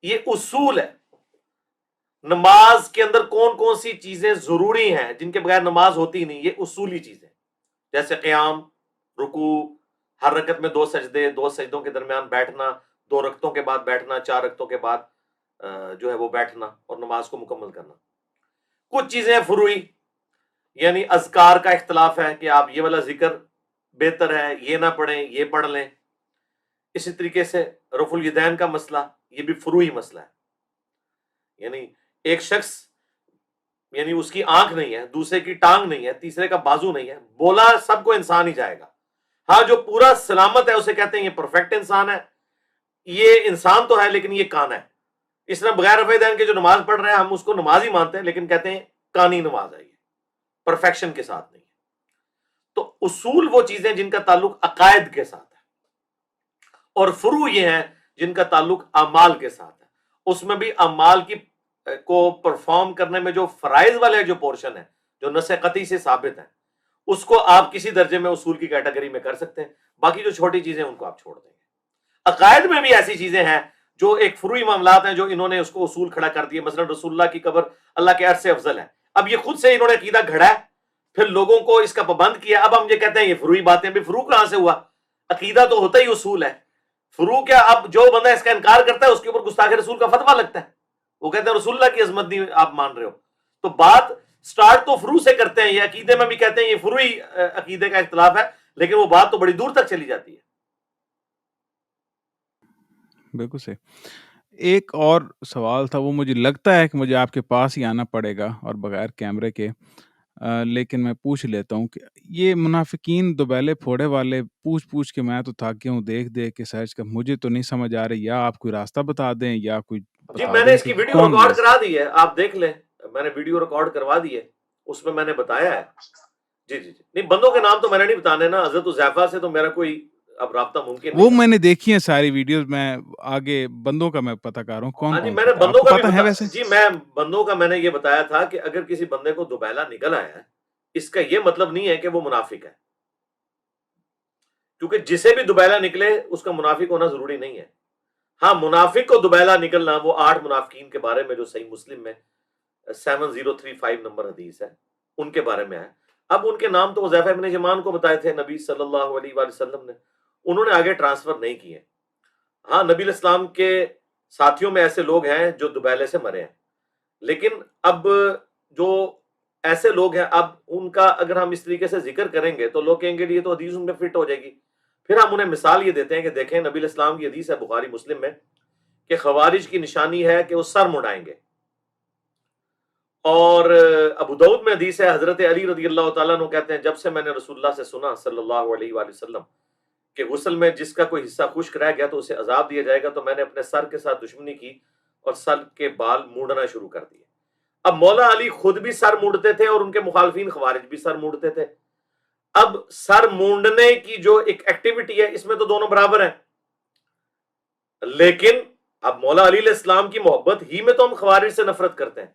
یہ اصول ہے. نماز کے اندر کون کون سی چیزیں ضروری ہیں جن کے بغیر نماز ہوتی نہیں, یہ اصولی چیزیں, جیسے قیام, رکوع, ہر رکعت میں 2 سجدے, 2 سجدوں کے درمیان بیٹھنا, 2 رکعتوں کے بعد بیٹھنا, 4 رکعتوں کے بعد جو ہے وہ بیٹھنا اور نماز کو مکمل کرنا. کچھ چیزیں فروعی, یعنی اذکار کا اختلاف ہے کہ آپ یہ والا ذکر بہتر ہے, یہ نہ پڑھیں, یہ پڑھ لیں. اسی طریقے سے رفع الیدین کا مسئلہ, یہ بھی فروعی مسئلہ ہے. یعنی ایک شخص, یعنی اس کی آنکھ نہیں ہے, دوسرے کی ٹانگ نہیں ہے, تیسرے کا بازو نہیں ہے, بولا سب کو انسان ہی جائے گا. ہاں جو پورا سلامت ہے اسے کہتے ہیں یہ پرفیکٹ انسان ہے, یہ انسان تو ہے لیکن یہ کانا ہے. اس طرح بغیر رفع دین کے جو نماز پڑھ رہے ہیں ہم اس کو نماز ہی مانتے ہیں, لیکن کہتے ہیں کانی نماز ہے, یہ پرفیکشن کے ساتھ نہیں ہے. تو اصول وہ چیزیں جن کا تعلق عقائد کے ساتھ ہے, اور فروع یہ ہیں جن کا تعلق اعمال کے ساتھ ہے. اس میں بھی اعمال کی کو پرفارم کرنے میں جو فرائض والے جو پورشن ہے, جو نص قطعی سے ثابت ہیں, اس کو آپ کسی درجے میں اصول کی کیٹیگری میں کر سکتے ہیں. باقی جو چھوٹی چیزیں ان کو آپ چھوڑ دیں گے. عقائد میں بھی ایسی چیزیں ہیں جو ایک فروعی معاملات ہیں جو انہوں نے اس کو اصول کھڑا کر دیے. مثلا رسول اللہ کی قبر اللہ کے عرش سے افضل ہے, اب یہ خود سے انہوں نے عقیدہ گھڑا ہے, پھر لوگوں کو اس کا پابند کیا, اب ہم یہ کہتے ہیں یہ فروعی باتیں. بھی فروع کہاں سے ہوا, عقیدہ تو ہوتا ہی اصول ہے. فروع کیا, اب جو بندہ اس کا انکار کرتا ہے اس کے اوپر گستاخ رسول کا فتویٰ لگتا ہے, وہ کہتے ہیں رسول اللہ کی عظمت نہیں آپ مان رہے ہو. تو بات سٹارٹ تو فروع سے کرتے ہیں, یہ عقیدے میں بھی کہتے ہیں یہ فروعی عقیدے کا اختلاف ہے, لیکن وہ بات تو بڑی دور تک چلی جاتی ہے. بالکل صحیح. ایک اور سوال تھا, وہ مجھے لگتا ہے کہ مجھے آپ کے پاس ہی آنا پڑے گا اور بغیر کیمرے کے, لیکن میں پوچھ لیتا ہوں کہ یہ منافقین دوبیلے پھوڑے والے پوچھ کے میں تو تھک گیا ہوں دیکھ کے سرچ کر, مجھے تو نہیں سمجھ آ رہی, یا آپ کوئی راستہ بتا دیں یا کوئی جی بتا میں نے دیں اس کہ کی ویڈیو کون ریکارڈ یہ. کرا دی ہے, آپ دیکھ لیں, میں نے ویڈیو ریکارڈ کروا دی ہے, اس میں نے بتایا ہے. جی جی جی, نہیں بندوں کے نام تو میں نے نہیں بتانے نا, حضرت حذیفہ سے تو میرا کوئی اب رابطہ ممکن وہ نہیں میں ہے. نے دیکھی ہیں ساری ویڈیوز, میں آگے بندوں کا میں پتہ کر رہا ہوں کون ہاں جی کون میں سے نے تھے, آپ بندوں کو کا بھی پتہ ہے ویسے. جی میں بندوں کا میں نے یہ بتایا تھا کہ اگر کسی بندے کو دوبیلا نکل آیا ہے, اس کا یہ مطلب نہیں ہے کہ وہ منافق ہے, کیونکہ جسے بھی دوبیلا نکلے اس کا منافق ہونا ضروری نہیں ہے. ہاں منافق کو دوبیلا نکلنا, وہ 8 منافقین کے بارے میں جو صحیح مسلم میں 7035 نمبر حدیث ہے ان کے بارے میں ہے. اب ان کے نام تو حذیفہ ابن یمان کو بتائے تھے نبی صلی اللہ علیہ وآلہ وسلم نے, انہوں نے آگے ٹرانسفر نہیں کیے. ہاں نبی علیہ السلام کے ساتھیوں میں ایسے لوگ ہیں جو دوبیلے سے مرے ہیں, لیکن اب جو ایسے لوگ ہیں, اب ان کا اگر ہم اس طریقے سے ذکر کریں گے تو لوگ کہیں گے یہ تو حدیث ان میں فٹ ہو جائے گی, پھر ہم انہیں مثال یہ دیتے ہیں کہ دیکھیں نبی علیہ السلام کی حدیث ہے بخاری مسلم میں کہ خوارج کی نشانی ہے کہ وہ سر مڑائیں گے. اور ابو داؤد میں حدیث ہے حضرت علی رضی اللہ تعالیٰ عنہ کہتے ہیں جب سے میں نے رسول اللہ سے سنا صلی اللہ علیہ وآلہ وسلم کہ غسل میں جس کا کوئی حصہ خشک رہ گیا تو اسے عذاب دیا جائے گا تو میں نے اپنے سر کے ساتھ دشمنی کی اور سر کے بال موڑنا شروع کر دیے. اب مولا علی خود بھی سر موڑتے تھے اور ان کے مخالفین خوارج بھی سر موڑتے تھے. اب سر مونڈنے کی جو ایک ایکٹیویٹی ہے اس میں تو دونوں برابر ہیں, لیکن اب مولا علی علیہ السلام کی محبت ہی میں تو ہم خوارج سے نفرت کرتے ہیں.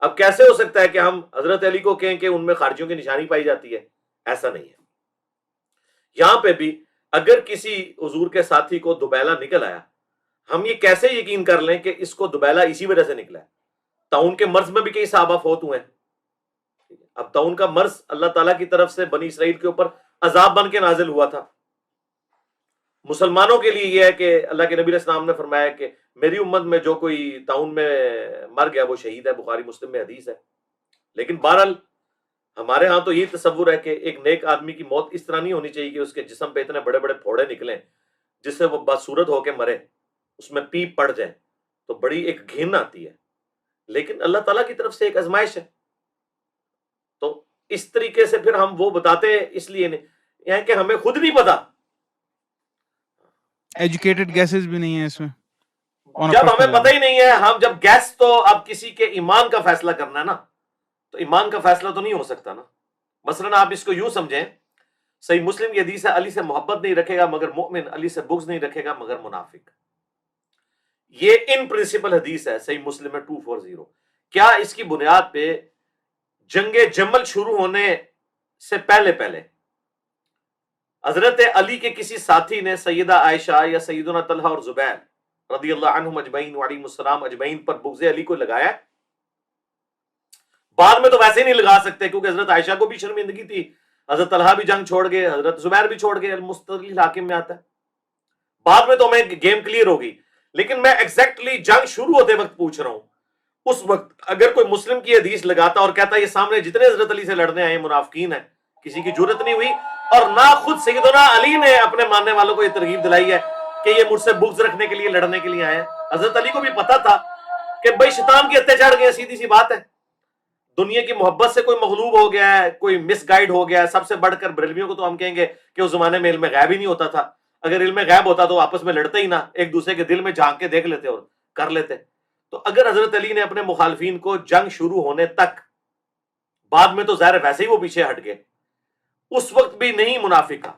اب کیسے ہو سکتا ہے کہ ہم حضرت علی کو کہیں کہ ان میں خارجیوں کی نشانی پائی جاتی ہے؟ ایسا نہیں ہے. یہاں پہ بھی اگر کسی حضور کے ساتھی کو دوبیلا نکل آیا, ہم یہ کیسے یقین کر لیں کہ اس کو دوبیلا اسی وجہ سے نکلا ہے؟ طاعون کے مرض میں بھی کئی صحابہ فوت ہوئے ہیں. اب طاعون کا مرض اللہ تعالیٰ کی طرف سے بنی اسرائیل کے اوپر عذاب بن کے نازل ہوا تھا. مسلمانوں کے لیے یہ ہے کہ اللہ کے نبی علیہ السلام نے فرمایا کہ میری امت میں جو کوئی طاعون میں مر گیا وہ شہید ہے, بخاری مسلم میں حدیث ہے. لیکن بہرحال ہمارے ہاں تو یہ تصور ہے کہ ایک نیک آدمی کی موت اس طرح نہیں ہونی چاہیے کہ اس کے جسم پہ اتنے بڑے بڑے پھوڑے نکلیں جس سے وہ بدصورت ہو کے مرے, اس میں پیپ پڑ جائے تو بڑی ایک گھن آتی ہے. لیکن اللہ تعالیٰ کی طرف سے ایک آزمائش ہے. تو اس طریقے سے پھر ہم وہ بتاتے اس لیے نہیں یعنی کہ ہمیں خود نہیں پتا. ایجوکیٹڈ گیسز بھی نہیں ہیں اس میں. جب ہمیں پتہ ہی نہیں ہے, ہم جب گیس تو اب کسی کے ایمان کا فیصلہ کرنا ہے نا, تو ایمان کا فیصلہ تو نہیں ہو سکتا نا. مثلا آپ اس کو یوں سمجھیں, صحیح مسلم کی حدیث ہے علی سے محبت نہیں رکھے گا مگر مومن, علی سے بغض نہیں رکھے گا مگر منافق. یہ ان پرنسپل حدیث ہے صحیح مسلم میں 240. کیا اس کی بنیاد پہ جنگ جمل شروع ہونے سے پہلے حضرت علی کے کسی ساتھی نے سیدہ عائشہ یا سیدنا طلحہ اور زبیر رضی اللہ عنہم اجمعین وعلیہم السلام اجمعین پر بغض علی کو لگایا؟ بعد میں تو ویسے ہی نہیں لگا سکتے کیونکہ حضرت عائشہ کو بھی شرمندگی تھی, حضرت طلحہ بھی جنگ چھوڑ گئے, حضرت زبیر بھی چھوڑ گئے, المستدل حاکم میں آتا ہے. بعد میں تو ہمیں گیم کلیئر ہوگی, لیکن میں ایگزیکٹلی جنگ شروع ہوتے وقت پوچھ رہا ہوں. اس وقت اگر کوئی مسلم کی حدیث لگاتا اور کہتا یہ سامنے جتنے حضرت علی سے لڑنے آئے منافقین ہیں, کسی کی جرت نہیں ہوئی, اور نہ خود سیدنا علی نے اپنے ماننے والوں کو یہ ترغیب دلائی ہے کہ یہ مجھ سے بغض رکھنے کے لیے لڑنے کے لیے آئے ہیں. حضرت علی کو بھی پتا تھا کہ بھائی شیطان کی اتنے چڑھ گئے, سیدھی سی بات ہے. دنیا کی محبت سے کوئی مغلوب ہو گیا ہے, کوئی مس گائیڈ ہو گیا ہے. سب سے بڑھ کر بریلویوں کو تو ہم کہیں گے کہ اس زمانے میں علم غیب ہی نہیں ہوتا تھا. اگر علم غیب ہوتا تو آپس میں لڑتے ہی نہ, ایک دوسرے کے دل میں جھانک کے دیکھ لیتے اور کر لیتے. تو اگر حضرت علی نے اپنے مخالفین کو جنگ شروع ہونے تک, بعد میں تو ظاہر ویسے ہی وہ پیچھے ہٹ گئے, اس وقت بھی نہیں منافق کا.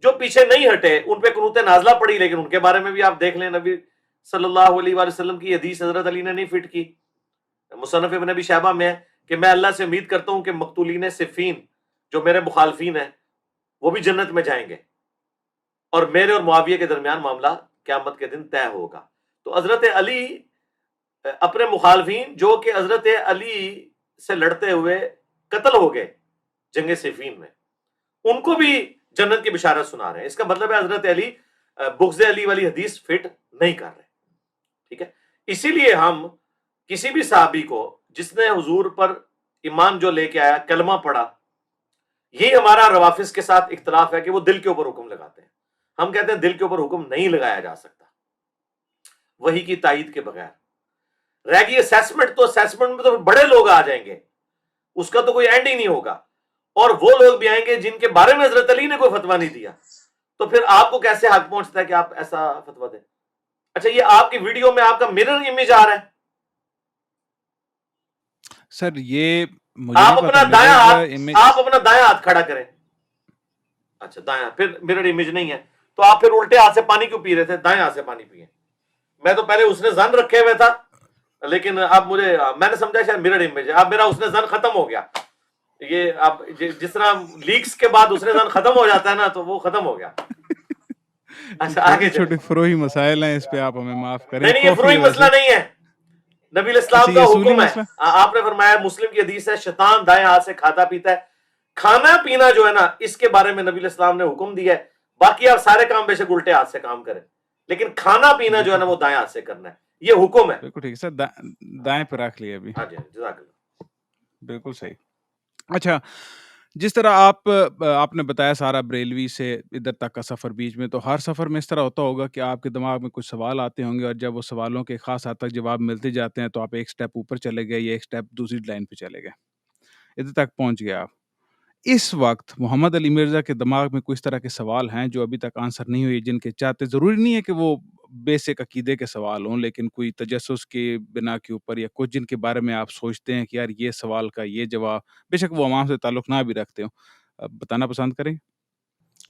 جو پیچھے نہیں ہٹے ان پہ قنوت نازلہ پڑی, لیکن ان کے بارے میں بھی آپ دیکھ لیں نبی صلی اللہ علیہ وآلہ وسلم کی حدیث حضرت علی نے نہیں فٹ کی. مصنف ابن ابی شیبہ میں ہے کہ میں اللہ سے امید کرتا ہوں کہ مقتولین صفین جو میرے مخالفین ہیں وہ بھی جنت میں جائیں گے, اور میرے اور معاویہ کے درمیان معاملہ قیامت کے دن طے ہوگا. تو حضرت علی اپنے مخالفین جو کہ حضرت علی سے لڑتے ہوئے قتل ہو گئے جنگ صفین میں, ان کو بھی جنت کی بشارت سنا رہے ہیں. اس کا مطلب ہے حضرت علی بغض علی والی حدیث فٹ نہیں کر رہے. ٹھیک ہے, اسی لیے ہم کسی بھی صحابی کو جس نے حضور پر ایمان جو لے کے آیا, کلمہ پڑھا, یہی ہمارا روافظ کے ساتھ اختلاف ہے کہ وہ دل کے اوپر حکم لگاتے ہیں. ہم کہتے ہیں دل کے اوپر حکم نہیں لگایا جا سکتا وہی کی تائید کے بغیر. رہ گئی اسیسمنٹ, تو اسیسمنٹ میں تو بڑے لوگ آ جائیں گے, اس کا تو کوئی اینڈ ہی نہیں ہوگا, اور وہ لوگ بھی آئیں گے جن کے بارے میں حضرت علی نے کوئی فتویٰ نہیں دیا. تو پھر آپ کو کیسے حق پہنچتا ہے کہ آپ ایسا فتویٰ دیں؟ اچھا, یہ آپ کی ویڈیو میں آپ کا مرر امیج آ رہا ہے سر, یہ مجھے آپ نہیں اپنا پتا. دایاں ہاتھ, آپ اپنا دایاں ہاتھ کھڑا کریں. اچھا دایاں, پھر مرر امیج نہیں ہے تو آپ پھر الٹے ہاتھ سے پانی کیوں پی رہے تھے؟ دایاں ہاتھ سے پانی پیئے. میں تو پہلے اس نے زن رکھے ہوئے تھا, لیکن اب میں نے سمجھا شاید مرر امیج ہے. اب میرا اس نے زن ختم ہو گیا. یہ اب جس طرح لیکس کے بعد اس نے زن ختم ہو جاتا ہے نا, تو وہ ختم ہو گیا. اچھا آگے چھوٹے فروئی مسائل ہیں, اس پہ آپ ہمیں معاف کریں. نہیں, یہ فروئی مسئلہ نہیں ہے, نبی علیہ السلام کا حکم ہے. آپ نے فرمایا, مسلم کی حدیث ہے, شیطان دائیں ہاتھ سے کھاتا پیتا ہے. کھانا پینا جو ہے نا, اس کے بارے میں نبی علیہ السلام نے حکم دیا ہے. باقی آپ سارے کام بے شک الٹے ہاتھ سے کام کریں, لیکن کھانا پینا جو ہے نا وہ دائیں ہاتھ سے کرنا ہے, یہ حکم ہے. بالکل ٹھیک ہے سر, دائیں پہ رکھ لیا ابھی. ہاں جی, جزاک اللہ. بالکل صحیح. اچھا, جس طرح آپ نے بتایا سارا بریلوی سے ادھر تک کا سفر بیچ میں، تو ہر سفر میں اس طرح ہوتا ہوگا کہ آپ کے دماغ میں کچھ سوال آتے ہوں گے، اور جب وہ سوالوں کے خاص حد تک جواب ملتے جاتے ہیں تو آپ ایک سٹیپ اوپر چلے گئے یا ایک سٹیپ دوسری لائن پہ چلے گئے، ادھر تک پہنچ گئے آپ۔ اس وقت محمد علی مرزا کے دماغ میں کچھ طرح کے سوال ہیں جو ابھی تک آنسر نہیں ہوئی، جن کے چاہتے ضروری نہیں ہے کہ وہ بیسک عقیدے کے سوال ہوں، لیکن کوئی تجسس کے بنا کے اوپر یا کچھ جن کے بارے میں آپ سوچتے ہیں کہ یار یہ سوال کا یہ جواب، بے شک وہ عوام سے تعلق نہ بھی رکھتے ہوں، بتانا پسند کریں نہیں،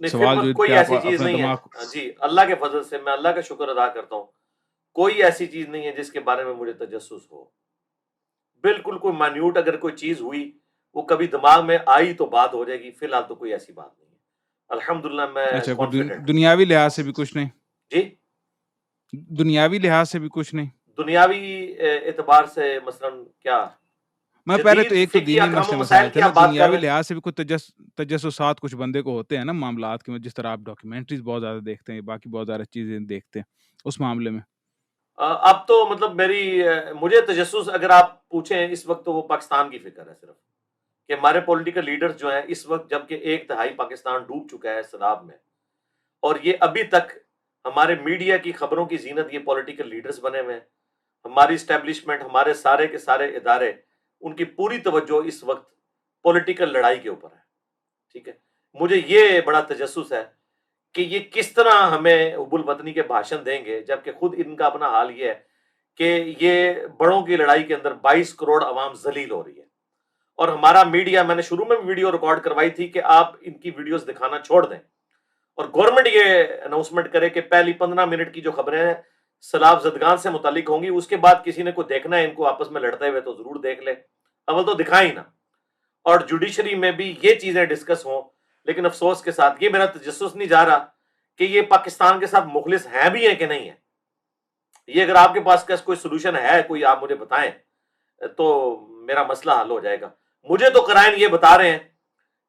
فی سوال جو الوقت ان پہ کوئی آپ ایسی چیز اپنا نہیں دماغ۔ ہے جی، اللہ کے فضل سے میں اللہ کا شکر ادا کرتا ہوں، کوئی ایسی چیز نہیں ہے جس کے بارے میں مجھے تجسس ہو۔ بالکل کوئی مائنیوٹ اگر کوئی چیز ہوئی، وہ کبھی دماغ میں آئی تو بات ہو جائے گی، فی الحال تو کوئی ایسی بات نہیں ہے، الحمدللہ میں اچھا، کوئی کانفیڈنٹ ہوں۔ دنیاوی لحاظ سے بھی کچھ نہیں؟ جی، دنیاوی لحاظ سے بھی کچھ نہیں؟ دنیاوی اعتبار سے مثلا کیا؟ میں پہلے تو جدید ایک تو فقہی دینی احکام و مسئلے مسائل مسائل تھے کی نا، آپ بات کر دنیاوی رہے ہیں؟ لحاظ سے بھی کچھ تجسسات کچھ بندے کو ہوتے ہیں نا معاملات کے میں، جس طرح آپ ڈاکیومنٹریز بہت زیادہ دیکھتے ہیں، باقی بہت زیادہ چیزیں دیکھتے ہیں اس معاملے میں۔ اب تو مطلب مجھے تجسس اگر آپ پوچھیں اس وقت، تو وہ پاکستان کی فکر ہے صرف، کہ ہمارے پولیٹیکل لیڈرز جو ہیں اس وقت، جبکہ 1/3 پاکستان ڈوب چکا ہے سیلاب میں، اور یہ ابھی تک ہمارے میڈیا کی خبروں کی زینت یہ پولیٹیکل لیڈرز بنے ہوئے ہیں، ہماری اسٹیبلشمنٹ، ہمارے سارے کے سارے ادارے، ان کی پوری توجہ اس وقت پولیٹیکل لڑائی کے اوپر ہے، ٹھیک ہے؟ مجھے یہ بڑا تجسس ہے کہ یہ کس طرح ہمیں حب الوطنی کے بھاشن دیں گے، جبکہ خود ان کا اپنا حال یہ ہے کہ یہ بڑوں کی لڑائی کے اندر 22 کروڑ عوام ذلیل ہو رہی ہے، اور ہمارا میڈیا، میں نے شروع میں بھی ویڈیو ریکارڈ کروائی تھی کہ آپ ان کی ویڈیوز دکھانا چھوڑ دیں، اور گورنمنٹ یہ اناؤنسمنٹ کرے کہ پہلی 15 منٹ کی جو خبریں ہیں سیلاب زدگان سے متعلق ہوں گی، اس کے بعد کسی نے کو دیکھنا ہے ان کو آپس میں لڑتے ہوئے تو ضرور دیکھ لے، اول تو دکھائیں نا، اور جوڈیشری میں بھی یہ چیزیں ڈسکس ہوں۔ لیکن افسوس کے ساتھ یہ میرا تجسس نہیں جا رہا کہ یہ پاکستان کے ساتھ مخلص ہیں بھی ہیں کہ نہیں ہیں۔ یہ اگر آپ کے پاس کوئی سولوشن ہے، کوئی آپ مجھے بتائیں تو میرا مسئلہ حل ہو جائے گا۔ مجھے تو قرائن یہ بتا رہے ہیں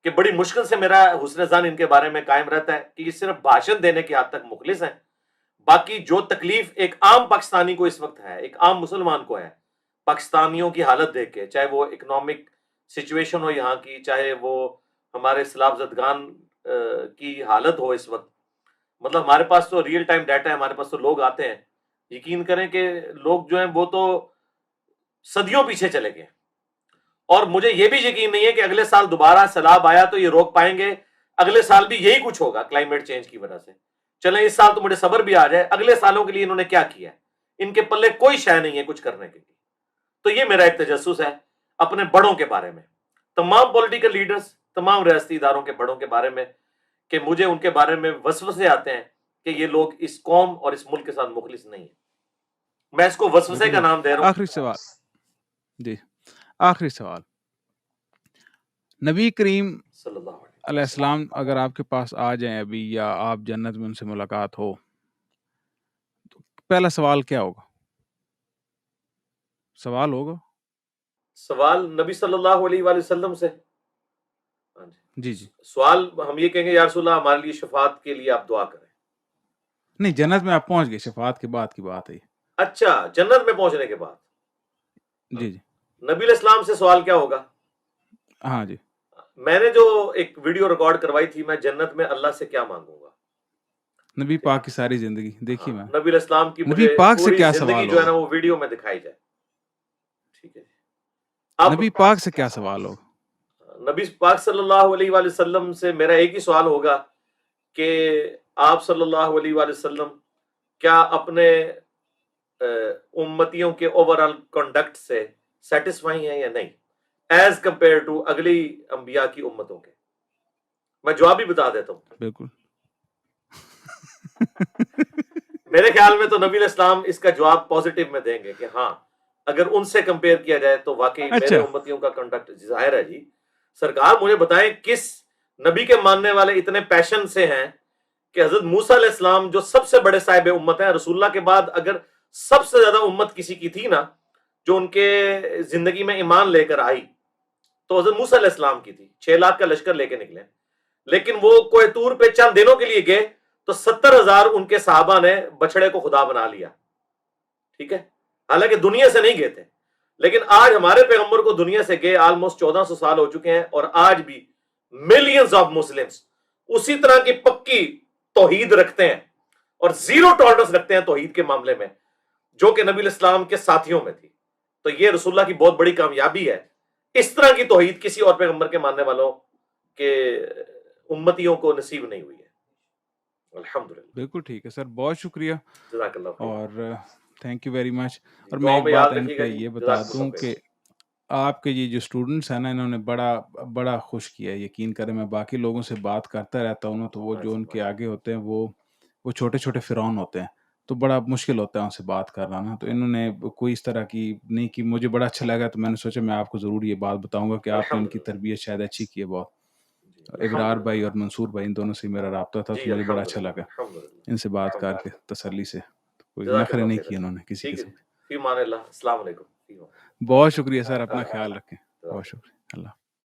کہ بڑی مشکل سے میرا حسن ظن ان کے بارے میں قائم رہتا ہے کہ یہ صرف بھاشن دینے کی حد تک مخلص ہیں، باقی جو تکلیف ایک عام پاکستانی کو اس وقت ہے، ایک عام مسلمان کو ہے، پاکستانیوں کی حالت دیکھ کے، چاہے وہ اکنامک سچویشن ہو یہاں کی، چاہے وہ ہمارے سیلاب زدگان کی حالت ہو اس وقت، مطلب ہمارے پاس تو ریئل ٹائم ڈیٹا ہے، ہمارے پاس تو لوگ آتے ہیں، یقین کریں کہ لوگ جو ہیں وہ تو صدیوں پیچھے چلے گئے، اور مجھے یہ بھی یقین نہیں ہے کہ اگلے سال دوبارہ سیلاب آیا تو یہ روک پائیں گے، اگلے سال بھی یہی کچھ ہوگا کلائمیٹ چینج کی وجہ سے۔ چلیں اس سال تو مجھے صبر بھی آ جائے، اگلے سالوں کے لیے انہوں نے کیا کیا ہے؟ ان کے پلے کوئی شے نہیں ہے کچھ کرنے کے لیے۔ تو یہ میرا ایک تجسس ہے اپنے بڑوں کے بارے میں، تمام پولیٹیکل لیڈرز، تمام ریاستی اداروں کے بڑوں کے بارے میں، کہ مجھے ان کے بارے میں وسوسے آتے ہیں کہ یہ لوگ اس قوم اور اس ملک کے ساتھ مخلص نہیں ہیں۔ میں اس کو وسوسے کا بالکل۔ نام دے رہا ہوں۔ آخری سوال، جی آخری سوال، نبی کریم صلی اللہ علیہ علیہ السلام اگر آپ کے پاس آ جائیں ابھی، یا آپ جنت میں ان سے ملاقات ہو، تو پہلا سوال کیا ہوگا؟ سوال ہوگا؟ سوال نبی صلی اللہ علیہ وآلہ وسلم سے، ہاں جی، جی جی، سوال ہم یہ کہیں گے یا رسول اللہ ہمارے لیے شفاعت کے لیے آپ دعا کریں۔ نہیں، جنت میں آپ پہنچ گئے، شفاعت کے بعد کی بات ہے یہ۔ اچھا، جنت میں پہنچنے کے بعد جی جی، نبی علیہ السلام سے سوال کیا ہوگا؟ ہاں جی، میں نے جو ایک ویڈیو ریکارڈ کروائی تھی، میں جنت میں اللہ سے کیا مانگوں گا؟ نبی پاک کی ساری زندگی دیکھی ہاں، میں، نبی علیہ السلام کی نبی مجھے پاک سے پوری کیا زندگی سوال جو ہے ہوگا؟ نا وہ ویڈیو میں دکھائی جائے، ٹھیک ہے؟ اب نبی پاک سے کیا سوال ہوگا؟ نبی پاک صلی اللہ علیہ وآلہ وسلم سے میرا ایک ہی سوال ہوگا کہ آپ صلی اللہ علیہ وآلہ وسلم کیا اپنے امتیوں کے اوور آل کنڈکٹ سے سیٹسفائی ہیں یا نہیں، ایز کمپیئر ٹو اگلی انبیاء کی امتوں کے؟ میں جواب بھی بتا دیتا ہوں، بالکل۔ میرے خیال میں تو نبی علیہ السلام اس کا جواب پازیٹیو میں دیں گے کہ ہاں، اگر ان سے کمپیئر کیا جائے تو واقعی میرے اچھا، امتیوں کا کنڈکٹ ظاہر ہے۔ جی سرکار مجھے بتائیں کس نبی کے ماننے والے اتنے پیشن سے ہیں کہ حضرت موسیٰ علیہ السلام جو سب سے بڑے صاحب امت ہیں، رسول اللہ کے بعد اگر سب سے زیادہ امت کسی کی تھی نا جو ان کے زندگی میں ایمان لے کر آئی، تو حضرت موسیٰ علیہ السلام کی تھی، 6 لاکھ کا لشکر لے کے نکلے، لیکن وہ کوہ طور پہ چند دنوں کے لیے گئے تو 70,000 ان کے صحابہ نے بچڑے کو خدا بنا لیا، ٹھیک ہے؟ حالانکہ دنیا سے نہیں گئے تھے، لیکن آج ہمارے پیغمبر کو دنیا سے گئے آلموسٹ 1400 سال ہو چکے ہیں، اور آج بھی ملینز آف مسلمس اسی طرح کی پکی توحید رکھتے ہیں اور زیرو ٹالرنس رکھتے ہیں توحید کے معاملے میں، جو کہ نبی الاسلام کے ساتھیوں میں تھی. تو یہ رسول اللہ کی بہت بڑی کامیابی ہے. اس طرح کی توحید کسی اور پیغمبر کے ماننے والوں کے امتیوں کو نصیب نہیں ہوئی ہے. الحمدللہ. بالکل ٹھیک ہے سر، بہت شکریہ. جزاک اللہ خیر. اور تھینک یو ویری مچ. اور میں دعاؤں ایک میں بات یاد اینڈ رکھیے پہ گا جی. یہ بتا جزاک اللہ دوں خیر. کہ آپ کے یہ جو اسٹوڈنٹس ہیں نا، انہوں نے بڑا خوش کیا ہے. یقین کریں میں باقی لوگوں سے بات کرتا رہتا ہوں نا، تو وہ جو ان کے آگے ہوتے ہیں وہ چھوٹے چھوٹے فرعون ہوتے ہیں، تو بڑا مشکل ہوتا ہے ان سے بات کرنا نا. تو انہوں نے کوئی اس طرح کی نہیں کی، مجھے بڑا اچھا لگا. تو میں نے سوچا میں آپ کو ضرور یہ بات بتاؤں گا کہ آپ نے ان کی الحمدللہ. تربیت شاید اچھی کی ہے بہت. جی ابرار بھائی الحمدللہ. اور منصور بھائی، ان دونوں سے میرا رابطہ تھا، جی تو مجھے بڑا اچھا الحمدللہ. لگا الحمدللہ. ان سے بات کر کے الحمدللہ. تسلی سے. کوئی جزاک نخرے اللہ نہیں خیر. کیے انہوں نے کسی ٹھیک ہے قسم جی. کے. فی امان اللہ. السلام علیکم. فی امان بہت شکریہ سر، اپنا اللہ. خیال رکھیں. جزاک بہت اللہ. شکریہ. اللہ